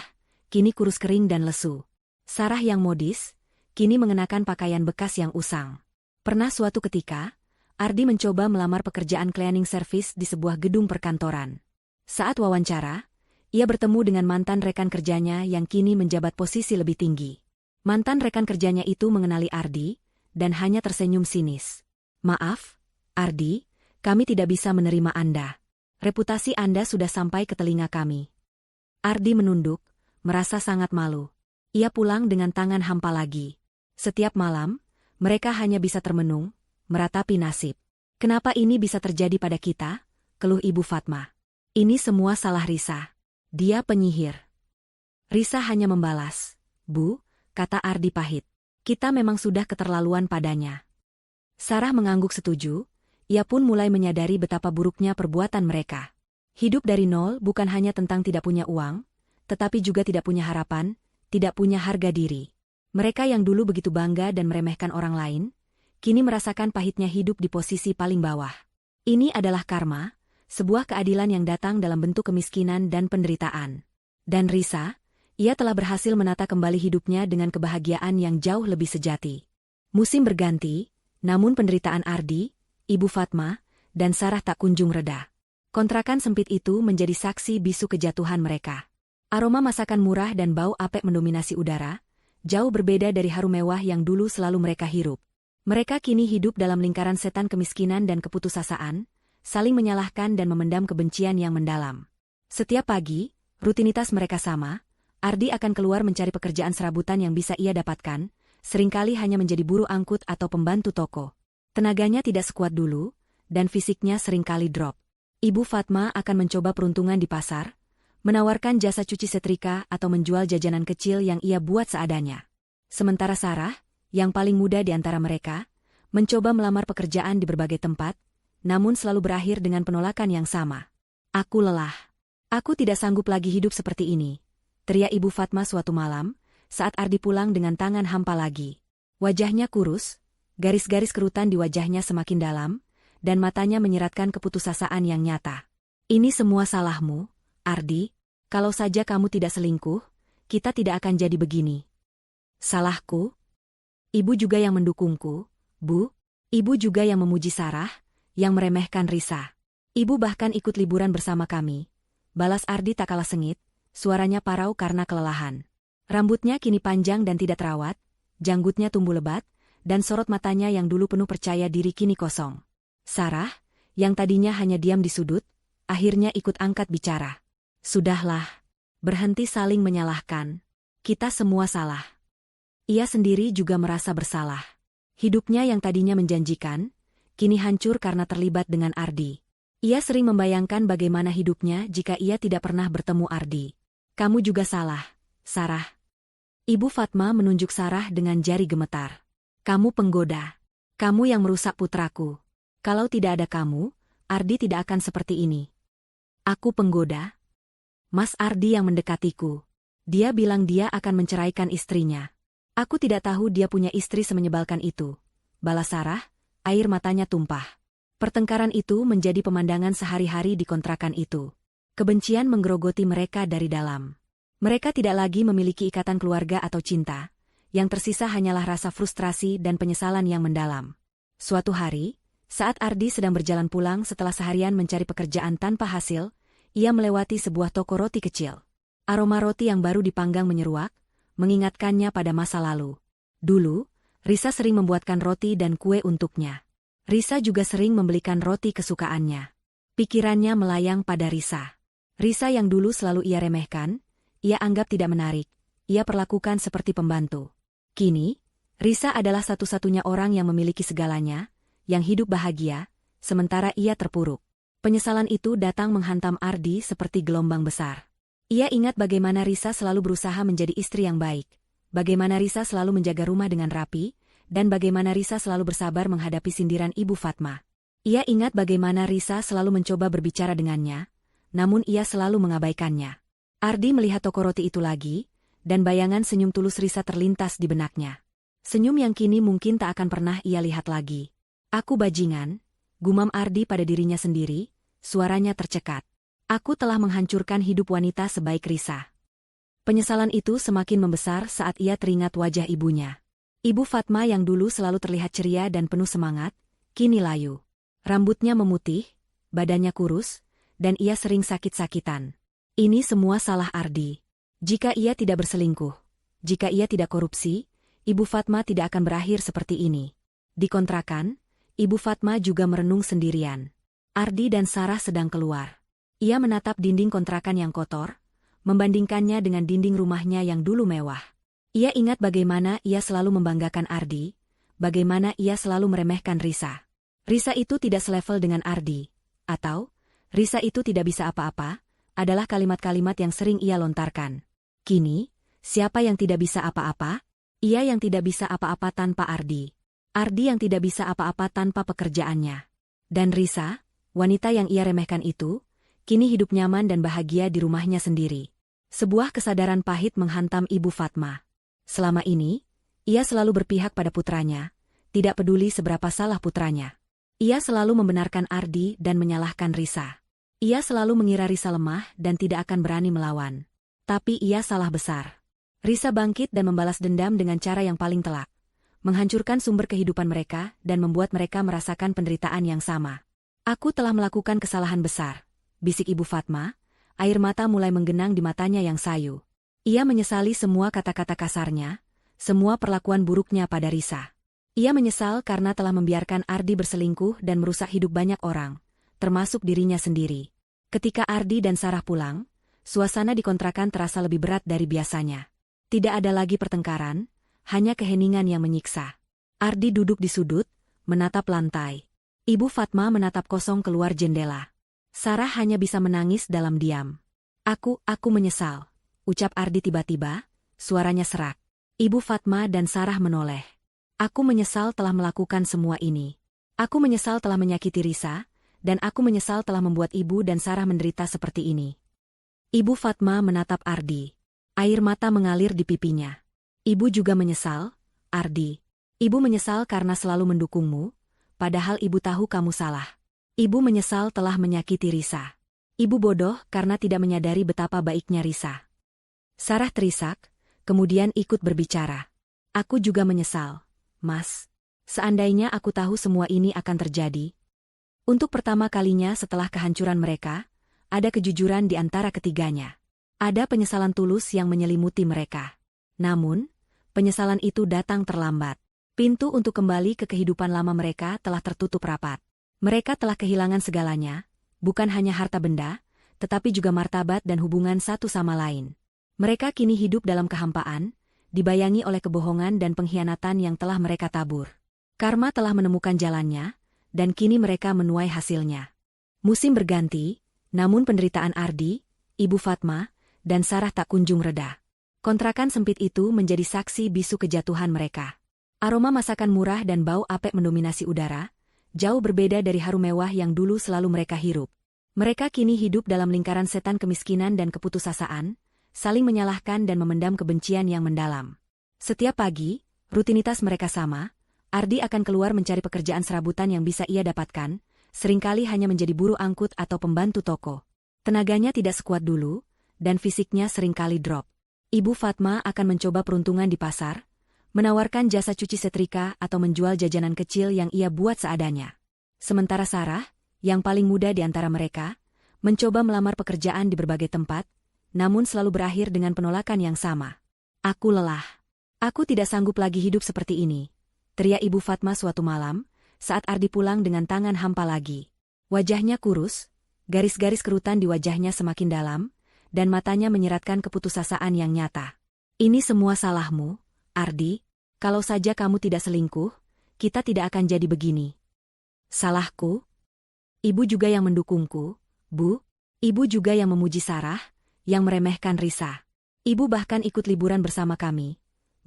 kini kurus kering dan lesu. Sarah yang modis, kini mengenakan pakaian bekas yang usang. Pernah suatu ketika, Ardi mencoba melamar pekerjaan cleaning service di sebuah gedung perkantoran. Saat wawancara, ia bertemu dengan mantan rekan kerjanya yang kini menjabat posisi lebih tinggi. Mantan rekan kerjanya itu mengenali Ardi, dan hanya tersenyum sinis. "Maaf, Ardi, kami tidak bisa menerima Anda. Reputasi Anda sudah sampai ke telinga kami." Ardi menunduk, merasa sangat malu. Ia pulang dengan tangan hampa lagi. Setiap malam, mereka hanya bisa termenung, meratapi nasib. "Kenapa ini bisa terjadi pada kita?" keluh Ibu Fatma. "Ini semua salah Risa. Dia penyihir." Risa hanya membalas, "Bu," kata Ardi pahit. "Kita memang sudah keterlaluan padanya." Sarah mengangguk setuju, ia pun mulai menyadari betapa buruknya perbuatan mereka. Hidup dari nol bukan hanya tentang tidak punya uang, tetapi juga tidak punya harapan, tidak punya harga diri. Mereka yang dulu begitu bangga dan meremehkan orang lain, kini merasakan pahitnya hidup di posisi paling bawah. Ini adalah karma, sebuah keadilan yang datang dalam bentuk kemiskinan dan penderitaan. Dan Risa, ia telah berhasil menata kembali hidupnya dengan kebahagiaan yang jauh lebih sejati. Musim berganti, namun penderitaan Ardi, Ibu Fatma, dan Sarah tak kunjung reda. Kontrakan sempit itu menjadi saksi bisu kejatuhan mereka. Aroma masakan murah dan bau apek mendominasi udara, jauh berbeda dari harum mewah yang dulu selalu mereka hirup. Mereka kini hidup dalam lingkaran setan kemiskinan dan keputusasaan, saling menyalahkan dan memendam kebencian yang mendalam. Setiap pagi, rutinitas mereka sama. Ardi akan keluar mencari pekerjaan serabutan yang bisa ia dapatkan, seringkali hanya menjadi buruh angkut atau pembantu toko. Tenaganya tidak sekuat dulu, dan fisiknya seringkali drop. Ibu Fatma akan mencoba peruntungan di pasar, menawarkan jasa cuci setrika atau menjual jajanan kecil yang ia buat seadanya. Sementara Sarah, yang paling muda di antara mereka, mencoba melamar pekerjaan di berbagai tempat, namun selalu berakhir dengan penolakan yang sama. "Aku lelah. Aku tidak sanggup lagi hidup seperti ini," teriak Ibu Fatma suatu malam, saat Ardi pulang dengan tangan hampa lagi. Wajahnya kurus, garis-garis kerutan di wajahnya semakin dalam, dan matanya menyiratkan keputusasaan yang nyata. "Ini semua salahmu, Ardi. Kalau saja kamu tidak selingkuh, kita tidak akan jadi begini." "Salahku? Ibu juga yang mendukungku, Bu. Ibu juga yang memuji Sarah, yang meremehkan Risa. Ibu bahkan ikut liburan bersama kami," balas Ardi tak kalah sengit, suaranya parau karena kelelahan. Rambutnya kini panjang dan tidak terawat, janggutnya tumbuh lebat, dan sorot matanya yang dulu penuh percaya diri kini kosong. Sarah, yang tadinya hanya diam di sudut, akhirnya ikut angkat bicara. "Sudahlah. Berhenti saling menyalahkan. Kita semua salah." Ia sendiri juga merasa bersalah. Hidupnya yang tadinya menjanjikan, kini hancur karena terlibat dengan Ardi. Ia sering membayangkan bagaimana hidupnya jika ia tidak pernah bertemu Ardi. "Kamu juga salah, Sarah." Ibu Fatma menunjuk Sarah dengan jari gemetar. "Kamu penggoda. Kamu yang merusak putraku. Kalau tidak ada kamu, Ardi tidak akan seperti ini." "Aku penggoda?" "Mas Ardi yang mendekatiku. Dia bilang dia akan menceraikan istrinya." "Aku tidak tahu dia punya istri semenyebalkan itu," balas Sarah, air matanya tumpah. Pertengkaran itu menjadi pemandangan sehari-hari di kontrakan itu. Kebencian menggerogoti mereka dari dalam. Mereka tidak lagi memiliki ikatan keluarga atau cinta, yang tersisa hanyalah rasa frustrasi dan penyesalan yang mendalam. Suatu hari, saat Ardi sedang berjalan pulang setelah seharian mencari pekerjaan tanpa hasil, ia melewati sebuah toko roti kecil. Aroma roti yang baru dipanggang menyeruak, mengingatkannya pada masa lalu. Dulu, Risa sering membuatkan roti dan kue untuknya. Risa juga sering membelikan roti kesukaannya. Pikirannya melayang pada Risa. Risa yang dulu selalu ia remehkan, ia anggap tidak menarik, ia perlakukan seperti pembantu. Kini, Risa adalah satu-satunya orang yang memiliki segalanya, yang hidup bahagia, sementara ia terpuruk. Penyesalan itu datang menghantam Ardi seperti gelombang besar. Ia ingat bagaimana Risa selalu berusaha menjadi istri yang baik, bagaimana Risa selalu menjaga rumah dengan rapi, dan bagaimana Risa selalu bersabar menghadapi sindiran Ibu Fatma. Ia ingat bagaimana Risa selalu mencoba berbicara dengannya, namun ia selalu mengabaikannya. Ardi melihat toko roti itu lagi, dan bayangan senyum tulus Risa terlintas di benaknya. Senyum yang kini mungkin tak akan pernah ia lihat lagi. Aku bajingan, gumam Ardi pada dirinya sendiri, suaranya tercekat. Aku telah menghancurkan hidup wanita sebaik Risa. Penyesalan itu semakin membesar saat ia teringat wajah ibunya. Ibu Fatma yang dulu selalu terlihat ceria dan penuh semangat, kini layu. Rambutnya memutih, badannya kurus, dan ia sering sakit-sakitan. Ini semua salah Ardi. Jika ia tidak berselingkuh, jika ia tidak korupsi, Ibu Fatma tidak akan berakhir seperti ini. Di kontrakan, Ibu Fatma juga merenung sendirian. Ardi dan Sarah sedang keluar. Ia menatap dinding kontrakan yang kotor, membandingkannya dengan dinding rumahnya yang dulu mewah. Ia ingat bagaimana ia selalu membanggakan Ardi, bagaimana ia selalu meremehkan Risa. Risa itu tidak selevel dengan Ardi, atau Risa itu tidak bisa apa-apa, adalah kalimat-kalimat yang sering ia lontarkan. Kini, siapa yang tidak bisa apa-apa? Ia yang tidak bisa apa-apa tanpa Ardi. Ardi yang tidak bisa apa-apa tanpa pekerjaannya. Dan Risa, wanita yang ia remehkan itu, kini hidup nyaman dan bahagia di rumahnya sendiri. Sebuah kesadaran pahit menghantam Ibu Fatma. Selama ini, ia selalu berpihak pada putranya, tidak peduli seberapa salah putranya. Ia selalu membenarkan Ardi dan menyalahkan Risa. Ia selalu mengira Risa lemah dan tidak akan berani melawan. Tapi ia salah besar. Risa bangkit dan membalas dendam dengan cara yang paling telak. Menghancurkan sumber kehidupan mereka dan membuat mereka merasakan penderitaan yang sama. Aku telah melakukan kesalahan besar, bisik Ibu Fatma, air mata mulai menggenang di matanya yang sayu. Ia menyesali semua kata-kata kasarnya, semua perlakuan buruknya pada Risa. Ia menyesal karena telah membiarkan Ardi berselingkuh dan merusak hidup banyak orang, termasuk dirinya sendiri. Ketika Ardi dan Sarah pulang, suasana di kontrakan terasa lebih berat dari biasanya. Tidak ada lagi pertengkaran, hanya keheningan yang menyiksa. Ardi duduk di sudut, menatap lantai. Ibu Fatma menatap kosong keluar jendela. Sarah hanya bisa menangis dalam diam. Aku menyesal, ucap Ardi tiba-tiba, suaranya serak. Ibu Fatma dan Sarah menoleh. Aku menyesal telah melakukan semua ini. Aku menyesal telah menyakiti Risa, dan aku menyesal telah membuat ibu dan Sarah menderita seperti ini. Ibu Fatma menatap Ardi. Air mata mengalir di pipinya. Ibu juga menyesal, Ardi. Ibu menyesal karena selalu mendukungmu, padahal ibu tahu kamu salah. Ibu menyesal telah menyakiti Risa. Ibu bodoh karena tidak menyadari betapa baiknya Risa. Sarah terisak, kemudian ikut berbicara. Aku juga menyesal, Mas. Seandainya aku tahu semua ini akan terjadi. Untuk pertama kalinya setelah kehancuran mereka, ada kejujuran di antara ketiganya. Ada penyesalan tulus yang menyelimuti mereka. Namun, penyesalan itu datang terlambat. Pintu untuk kembali ke kehidupan lama mereka telah tertutup rapat. Mereka telah kehilangan segalanya, bukan hanya harta benda, tetapi juga martabat dan hubungan satu sama lain. Mereka kini hidup dalam kehampaan, dibayangi oleh kebohongan dan pengkhianatan yang telah mereka tabur. Karma telah menemukan jalannya, dan kini mereka menuai hasilnya. Musim berganti, namun penderitaan Ardi, Ibu Fatma, dan Sarah tak kunjung reda. Kontrakan sempit itu menjadi saksi bisu kejatuhan mereka. Aroma masakan murah dan bau apek mendominasi udara, jauh berbeda dari harum mewah yang dulu selalu mereka hirup. Mereka kini hidup dalam lingkaran setan kemiskinan dan keputusasaan, saling menyalahkan dan memendam kebencian yang mendalam. Setiap pagi, rutinitas mereka sama, Ardi akan keluar mencari pekerjaan serabutan yang bisa ia dapatkan, seringkali hanya menjadi buruh angkut atau pembantu toko. Tenaganya tidak sekuat dulu, dan fisiknya seringkali drop. Ibu Fatma akan mencoba peruntungan di pasar, menawarkan jasa cuci setrika atau menjual jajanan kecil yang ia buat seadanya. Sementara Sarah, yang paling muda di antara mereka, mencoba melamar pekerjaan di berbagai tempat, namun selalu berakhir dengan penolakan yang sama. Aku lelah. Aku tidak sanggup lagi hidup seperti ini, teriak Ibu Fatma suatu malam, saat Ardi pulang dengan tangan hampa lagi. Wajahnya kurus, garis-garis kerutan di wajahnya semakin dalam, dan matanya menyeratkan keputusasaan yang nyata. Ini semua salahmu, Ardi, kalau saja kamu tidak selingkuh, kita tidak akan jadi begini. Salahku? Ibu juga yang mendukungku, Bu. Ibu juga yang memuji Sarah, yang meremehkan Risa. Ibu bahkan ikut liburan bersama kami,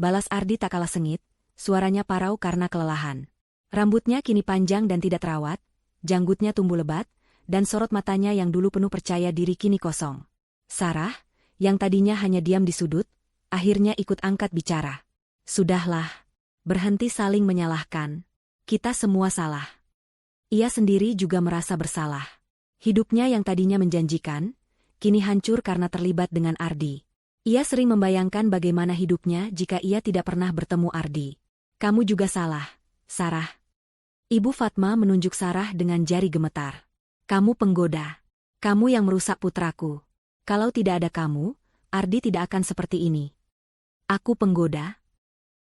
balas Ardi tak kalah sengit, suaranya parau karena kelelahan. Rambutnya kini panjang dan tidak terawat, janggutnya tumbuh lebat, dan sorot matanya yang dulu penuh percaya diri kini kosong. Sarah, yang tadinya hanya diam di sudut, akhirnya ikut angkat bicara. Sudahlah. Berhenti saling menyalahkan. Kita semua salah. Ia sendiri juga merasa bersalah. Hidupnya yang tadinya menjanjikan, kini hancur karena terlibat dengan Ardi. Ia sering membayangkan bagaimana hidupnya jika ia tidak pernah bertemu Ardi. Kamu juga salah, Sarah. Ibu Fatma menunjuk Sarah dengan jari gemetar. Kamu penggoda. Kamu yang merusak putraku. Kalau tidak ada kamu, Ardi tidak akan seperti ini. Aku penggoda?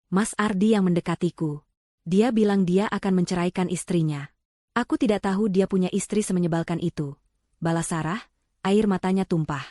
Mas Ardi yang mendekatiku. Dia bilang dia akan menceraikan istrinya. Aku tidak tahu dia punya istri semenyebalkan itu. Balas Sarah, air matanya tumpah.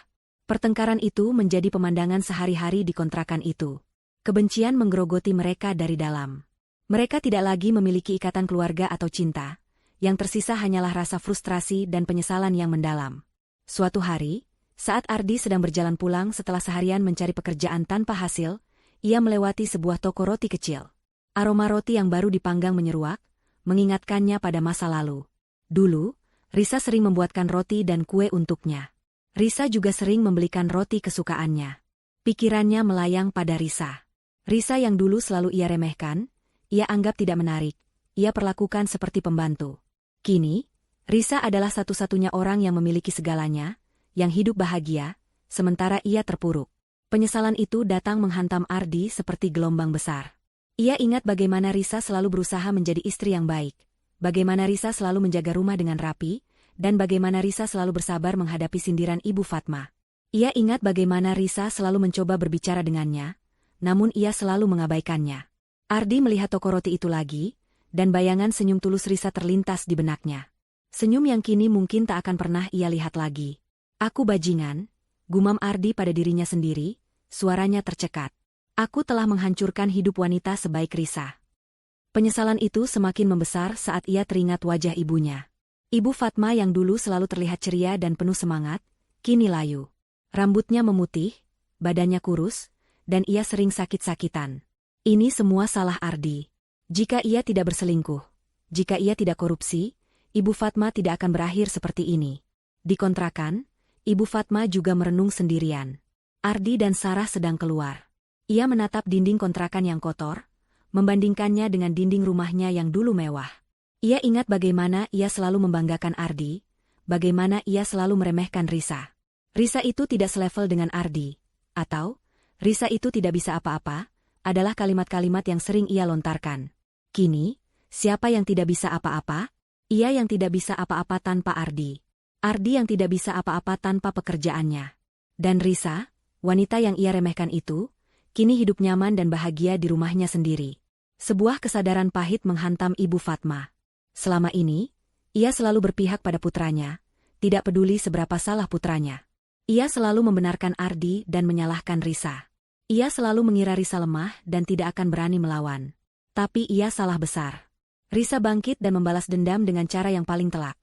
Pertengkaran itu menjadi pemandangan sehari-hari di kontrakan itu. Kebencian menggerogoti mereka dari dalam. Mereka tidak lagi memiliki ikatan keluarga atau cinta. Yang tersisa hanyalah rasa frustrasi dan penyesalan yang mendalam. Suatu hari, saat Ardi sedang berjalan pulang setelah seharian mencari pekerjaan tanpa hasil, ia melewati sebuah toko roti kecil. Aroma roti yang baru dipanggang menyeruak, mengingatkannya pada masa lalu. Dulu, Risa sering membuatkan roti dan kue untuknya. Risa juga sering membelikan roti kesukaannya. Pikirannya melayang pada Risa. Risa yang dulu selalu ia remehkan, ia anggap tidak menarik, ia perlakukan seperti pembantu. Kini, Risa adalah satu-satunya orang yang memiliki segalanya, yang hidup bahagia, sementara ia terpuruk. Penyesalan itu datang menghantam Ardi seperti gelombang besar. Ia ingat bagaimana Risa selalu berusaha menjadi istri yang baik, bagaimana Risa selalu menjaga rumah dengan rapi, dan bagaimana Risa selalu bersabar menghadapi sindiran Ibu Fatma. Ia ingat bagaimana Risa selalu mencoba berbicara dengannya, namun ia selalu mengabaikannya. Ardi melihat toko roti itu lagi, dan bayangan senyum tulus Risa terlintas di benaknya. Senyum yang kini mungkin tak akan pernah ia lihat lagi. Aku bajingan, gumam Ardi pada dirinya sendiri, suaranya tercekat. Aku telah menghancurkan hidup wanita sebaik Risa. Penyesalan itu semakin membesar saat ia teringat wajah ibunya. Ibu Fatma yang dulu selalu terlihat ceria dan penuh semangat, kini layu. Rambutnya memutih, badannya kurus, dan ia sering sakit-sakitan. Ini semua salah Ardi. Jika ia tidak berselingkuh, jika ia tidak korupsi, Ibu Fatma tidak akan berakhir seperti ini. Di kontrakan, Ibu Fatma juga merenung sendirian. Ardi dan Sarah sedang keluar. Ia menatap dinding kontrakan yang kotor, membandingkannya dengan dinding rumahnya yang dulu mewah. Ia ingat bagaimana ia selalu membanggakan Ardi, bagaimana ia selalu meremehkan Risa. Risa itu tidak selevel dengan Ardi, atau Risa itu tidak bisa apa-apa, adalah kalimat-kalimat yang sering ia lontarkan. Kini, siapa yang tidak bisa apa-apa? Ia yang tidak bisa apa-apa tanpa Ardi. Ardi yang tidak bisa apa-apa tanpa pekerjaannya. Dan Risa, wanita yang ia remehkan itu, kini hidup nyaman dan bahagia di rumahnya sendiri. Sebuah kesadaran pahit menghantam Ibu Fatma. Selama ini, ia selalu berpihak pada putranya, tidak peduli seberapa salah putranya. Ia selalu membenarkan Ardi dan menyalahkan Risa. Ia selalu mengira Risa lemah dan tidak akan berani melawan. Tapi ia salah besar. Risa bangkit dan membalas dendam dengan cara yang paling telak.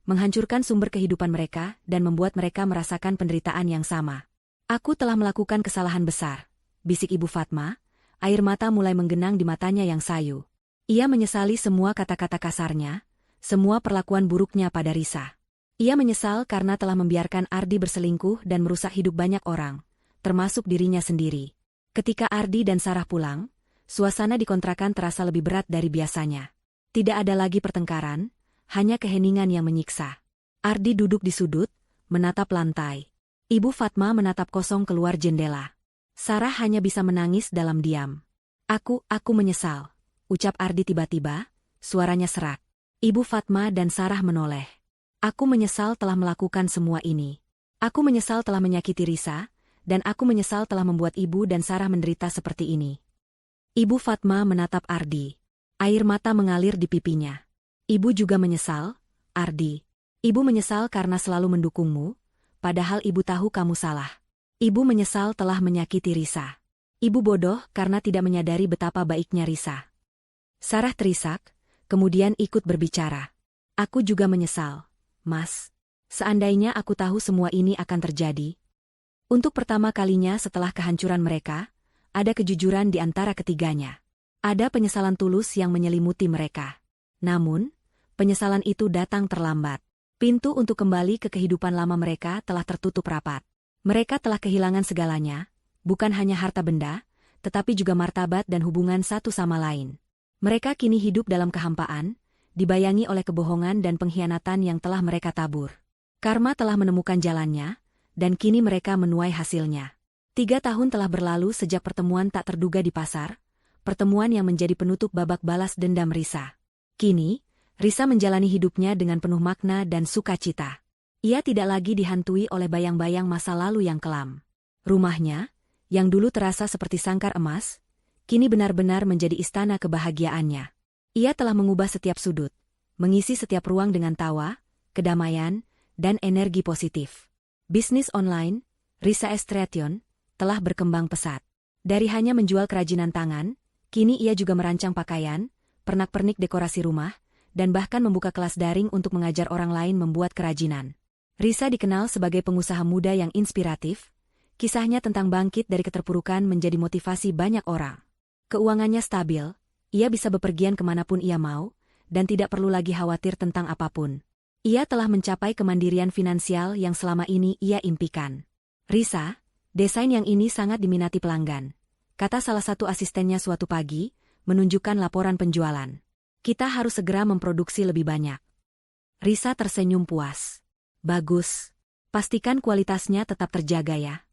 Menghancurkan sumber kehidupan mereka dan membuat mereka merasakan penderitaan yang sama. Aku telah melakukan kesalahan besar, bisik Ibu Fatma, air mata mulai menggenang di matanya yang sayu. Ia menyesali semua kata-kata kasarnya, semua perlakuan buruknya pada Risa. Ia menyesal karena telah membiarkan Ardi berselingkuh dan merusak hidup banyak orang, termasuk dirinya sendiri. Ketika Ardi dan Sarah pulang, suasana di kontrakan terasa lebih berat dari biasanya. Tidak ada lagi pertengkaran, hanya keheningan yang menyiksa. Ardi duduk di sudut, menatap lantai. Ibu Fatma menatap kosong keluar jendela. Sarah hanya bisa menangis dalam diam. Aku menyesal, ucap Ardi tiba-tiba, suaranya serak. Ibu Fatma dan Sarah menoleh. Aku menyesal telah melakukan semua ini. Aku menyesal telah menyakiti Risa, dan aku menyesal telah membuat ibu dan Sarah menderita seperti ini. Ibu Fatma menatap Ardi. Air mata mengalir di pipinya. Ibu juga menyesal, Ardi. Ibu menyesal karena selalu mendukungmu, padahal ibu tahu kamu salah. Ibu menyesal telah menyakiti Risa. Ibu bodoh karena tidak menyadari betapa baiknya Risa. Sarah terisak, kemudian ikut berbicara. Aku juga menyesal, Mas. Seandainya aku tahu semua ini akan terjadi. Untuk pertama kalinya setelah kehancuran mereka, ada kejujuran di antara ketiganya. Ada penyesalan tulus yang menyelimuti mereka. Namun, penyesalan itu datang terlambat. Pintu untuk kembali ke kehidupan lama mereka telah tertutup rapat. Mereka telah kehilangan segalanya, bukan hanya harta benda, tetapi juga martabat dan hubungan satu sama lain. Mereka kini hidup dalam kehampaan, dibayangi oleh kebohongan dan pengkhianatan yang telah mereka tabur. Karma telah menemukan jalannya, dan kini mereka menuai hasilnya. 3 tahun telah berlalu sejak pertemuan tak terduga di pasar, pertemuan yang menjadi penutup babak balas dendam Risa. Kini, Risa menjalani hidupnya dengan penuh makna dan sukacita. Ia tidak lagi dihantui oleh bayang-bayang masa lalu yang kelam. Rumahnya, yang dulu terasa seperti sangkar emas, kini benar-benar menjadi istana kebahagiaannya. Ia telah mengubah setiap sudut, mengisi setiap ruang dengan tawa, kedamaian, dan energi positif. Bisnis online, Risa Estration, telah berkembang pesat. Dari hanya menjual kerajinan tangan, kini ia juga merancang pakaian, pernak-pernik dekorasi rumah, dan bahkan membuka kelas daring untuk mengajar orang lain membuat kerajinan. Risa dikenal sebagai pengusaha muda yang inspiratif. Kisahnya tentang bangkit dari keterpurukan menjadi motivasi banyak orang. Keuangannya stabil, ia bisa bepergian kemanapun ia mau, dan tidak perlu lagi khawatir tentang apapun. Ia telah mencapai kemandirian finansial yang selama ini ia impikan. Risa, desain yang ini sangat diminati pelanggan, kata salah satu asistennya suatu pagi, menunjukkan laporan penjualan. Kita harus segera memproduksi lebih banyak. Risa tersenyum puas. Bagus. Pastikan kualitasnya tetap terjaga ya.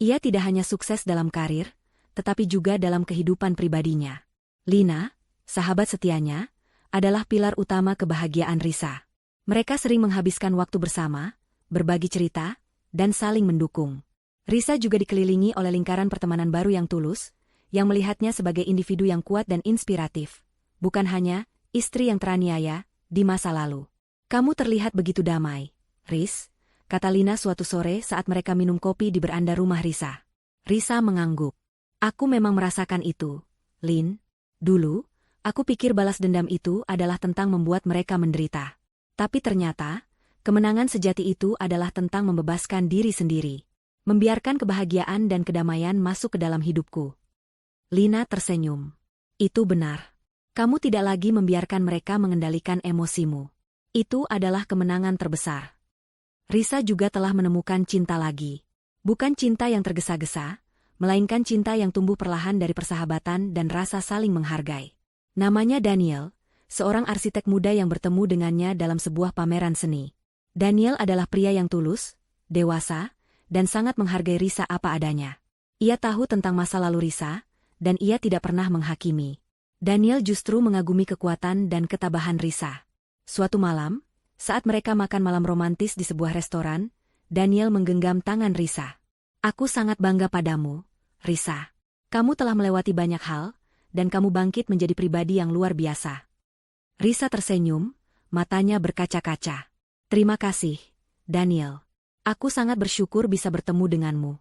Ia tidak hanya sukses dalam karir, tetapi juga dalam kehidupan pribadinya. Lina, sahabat setianya, adalah pilar utama kebahagiaan Risa. Mereka sering menghabiskan waktu bersama, berbagi cerita, dan saling mendukung. Risa juga dikelilingi oleh lingkaran pertemanan baru yang tulus, yang melihatnya sebagai individu yang kuat dan inspiratif, bukan hanya istri yang teraniaya di masa lalu. Kamu terlihat begitu damai, Riz, kata Lina suatu sore saat mereka minum kopi di beranda rumah Risa. Risa mengangguk. Aku memang merasakan itu, Lin. Dulu, aku pikir balas dendam itu adalah tentang membuat mereka menderita. Tapi ternyata, kemenangan sejati itu adalah tentang membebaskan diri sendiri. Membiarkan kebahagiaan dan kedamaian masuk ke dalam hidupku. Lina tersenyum. Itu benar. Kamu tidak lagi membiarkan mereka mengendalikan emosimu. Itu adalah kemenangan terbesar. Risa juga telah menemukan cinta lagi. Bukan cinta yang tergesa-gesa, melainkan cinta yang tumbuh perlahan dari persahabatan dan rasa saling menghargai. Namanya Daniel, seorang arsitek muda yang bertemu dengannya dalam sebuah pameran seni. Daniel adalah pria yang tulus, dewasa, dan sangat menghargai Risa apa adanya. Ia tahu tentang masa lalu Risa, dan ia tidak pernah menghakimi. Daniel justru mengagumi kekuatan dan ketabahan Risa. Suatu malam, saat mereka makan malam romantis di sebuah restoran, Daniel menggenggam tangan Risa. Aku sangat bangga padamu, Risa. Kamu telah melewati banyak hal, dan kamu bangkit menjadi pribadi yang luar biasa. Risa tersenyum, matanya berkaca-kaca. Terima kasih, Daniel. Aku sangat bersyukur bisa bertemu denganmu.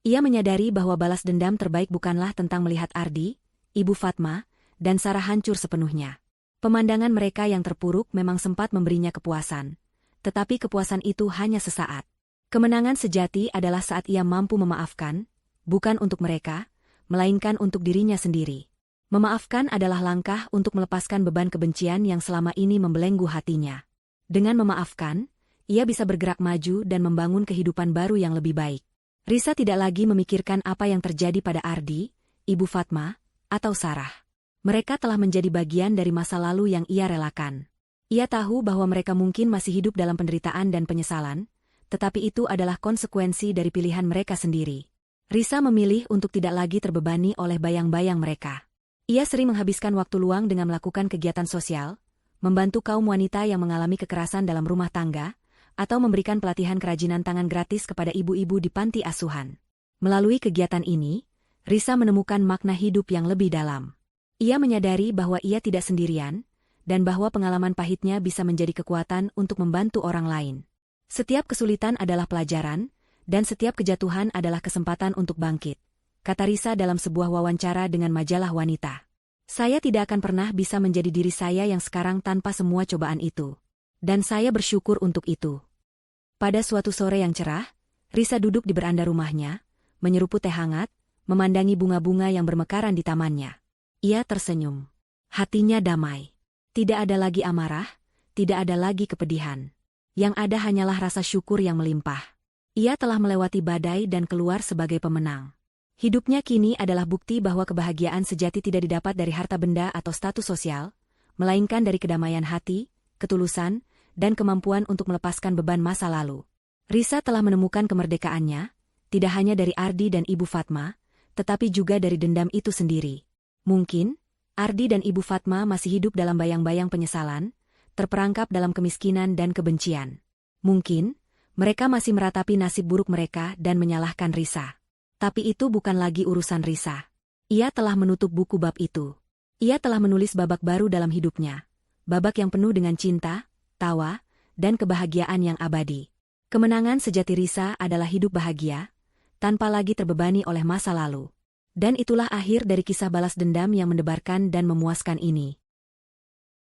Ia menyadari bahwa balas dendam terbaik bukanlah tentang melihat Ardi, Ibu Fatma, dan Sarah hancur sepenuhnya. Pemandangan mereka yang terpuruk memang sempat memberinya kepuasan. Tetapi kepuasan itu hanya sesaat. Kemenangan sejati adalah saat ia mampu memaafkan, bukan untuk mereka, melainkan untuk dirinya sendiri. Memaafkan adalah langkah untuk melepaskan beban kebencian yang selama ini membelenggu hatinya. Dengan memaafkan, ia bisa bergerak maju dan membangun kehidupan baru yang lebih baik. Risa tidak lagi memikirkan apa yang terjadi pada Ardi, Ibu Fatma, atau Sarah. Mereka telah menjadi bagian dari masa lalu yang ia relakan. Ia tahu bahwa mereka mungkin masih hidup dalam penderitaan dan penyesalan, tetapi itu adalah konsekuensi dari pilihan mereka sendiri. Risa memilih untuk tidak lagi terbebani oleh bayang-bayang mereka. Ia sering menghabiskan waktu luang dengan melakukan kegiatan sosial, membantu kaum wanita yang mengalami kekerasan dalam rumah tangga, atau memberikan pelatihan kerajinan tangan gratis kepada ibu-ibu di panti asuhan. Melalui kegiatan ini, Risa menemukan makna hidup yang lebih dalam. Ia menyadari bahwa ia tidak sendirian, dan bahwa pengalaman pahitnya bisa menjadi kekuatan untuk membantu orang lain. Setiap kesulitan adalah pelajaran, dan setiap kejatuhan adalah kesempatan untuk bangkit, kata Risa dalam sebuah wawancara dengan majalah wanita. Saya tidak akan pernah bisa menjadi diri saya yang sekarang tanpa semua cobaan itu. Dan saya bersyukur untuk itu. Pada suatu sore yang cerah, Risa duduk di beranda rumahnya, menyeruput teh hangat, memandangi bunga-bunga yang bermekaran di tamannya. Ia tersenyum. Hatinya damai. Tidak ada lagi amarah, tidak ada lagi kepedihan. Yang ada hanyalah rasa syukur yang melimpah. Ia telah melewati badai dan keluar sebagai pemenang. Hidupnya kini adalah bukti bahwa kebahagiaan sejati tidak didapat dari harta benda atau status sosial, melainkan dari kedamaian hati, ketulusan, dan kemampuan untuk melepaskan beban masa lalu. Risa telah menemukan kemerdekaannya, tidak hanya dari Ardi dan Ibu Fatma, tetapi juga dari dendam itu sendiri. Mungkin, Ardi dan Ibu Fatma masih hidup dalam bayang-bayang penyesalan, terperangkap dalam kemiskinan dan kebencian. Mungkin, mereka masih meratapi nasib buruk mereka dan menyalahkan Risa. Tapi itu bukan lagi urusan Risa. Ia telah menutup buku bab itu. Ia telah menulis babak baru dalam hidupnya. Babak yang penuh dengan cinta, tawa, dan kebahagiaan yang abadi. Kemenangan sejati Risa adalah hidup bahagia, tanpa lagi terbebani oleh masa lalu. Dan itulah akhir dari kisah balas dendam yang mendebarkan dan memuaskan ini.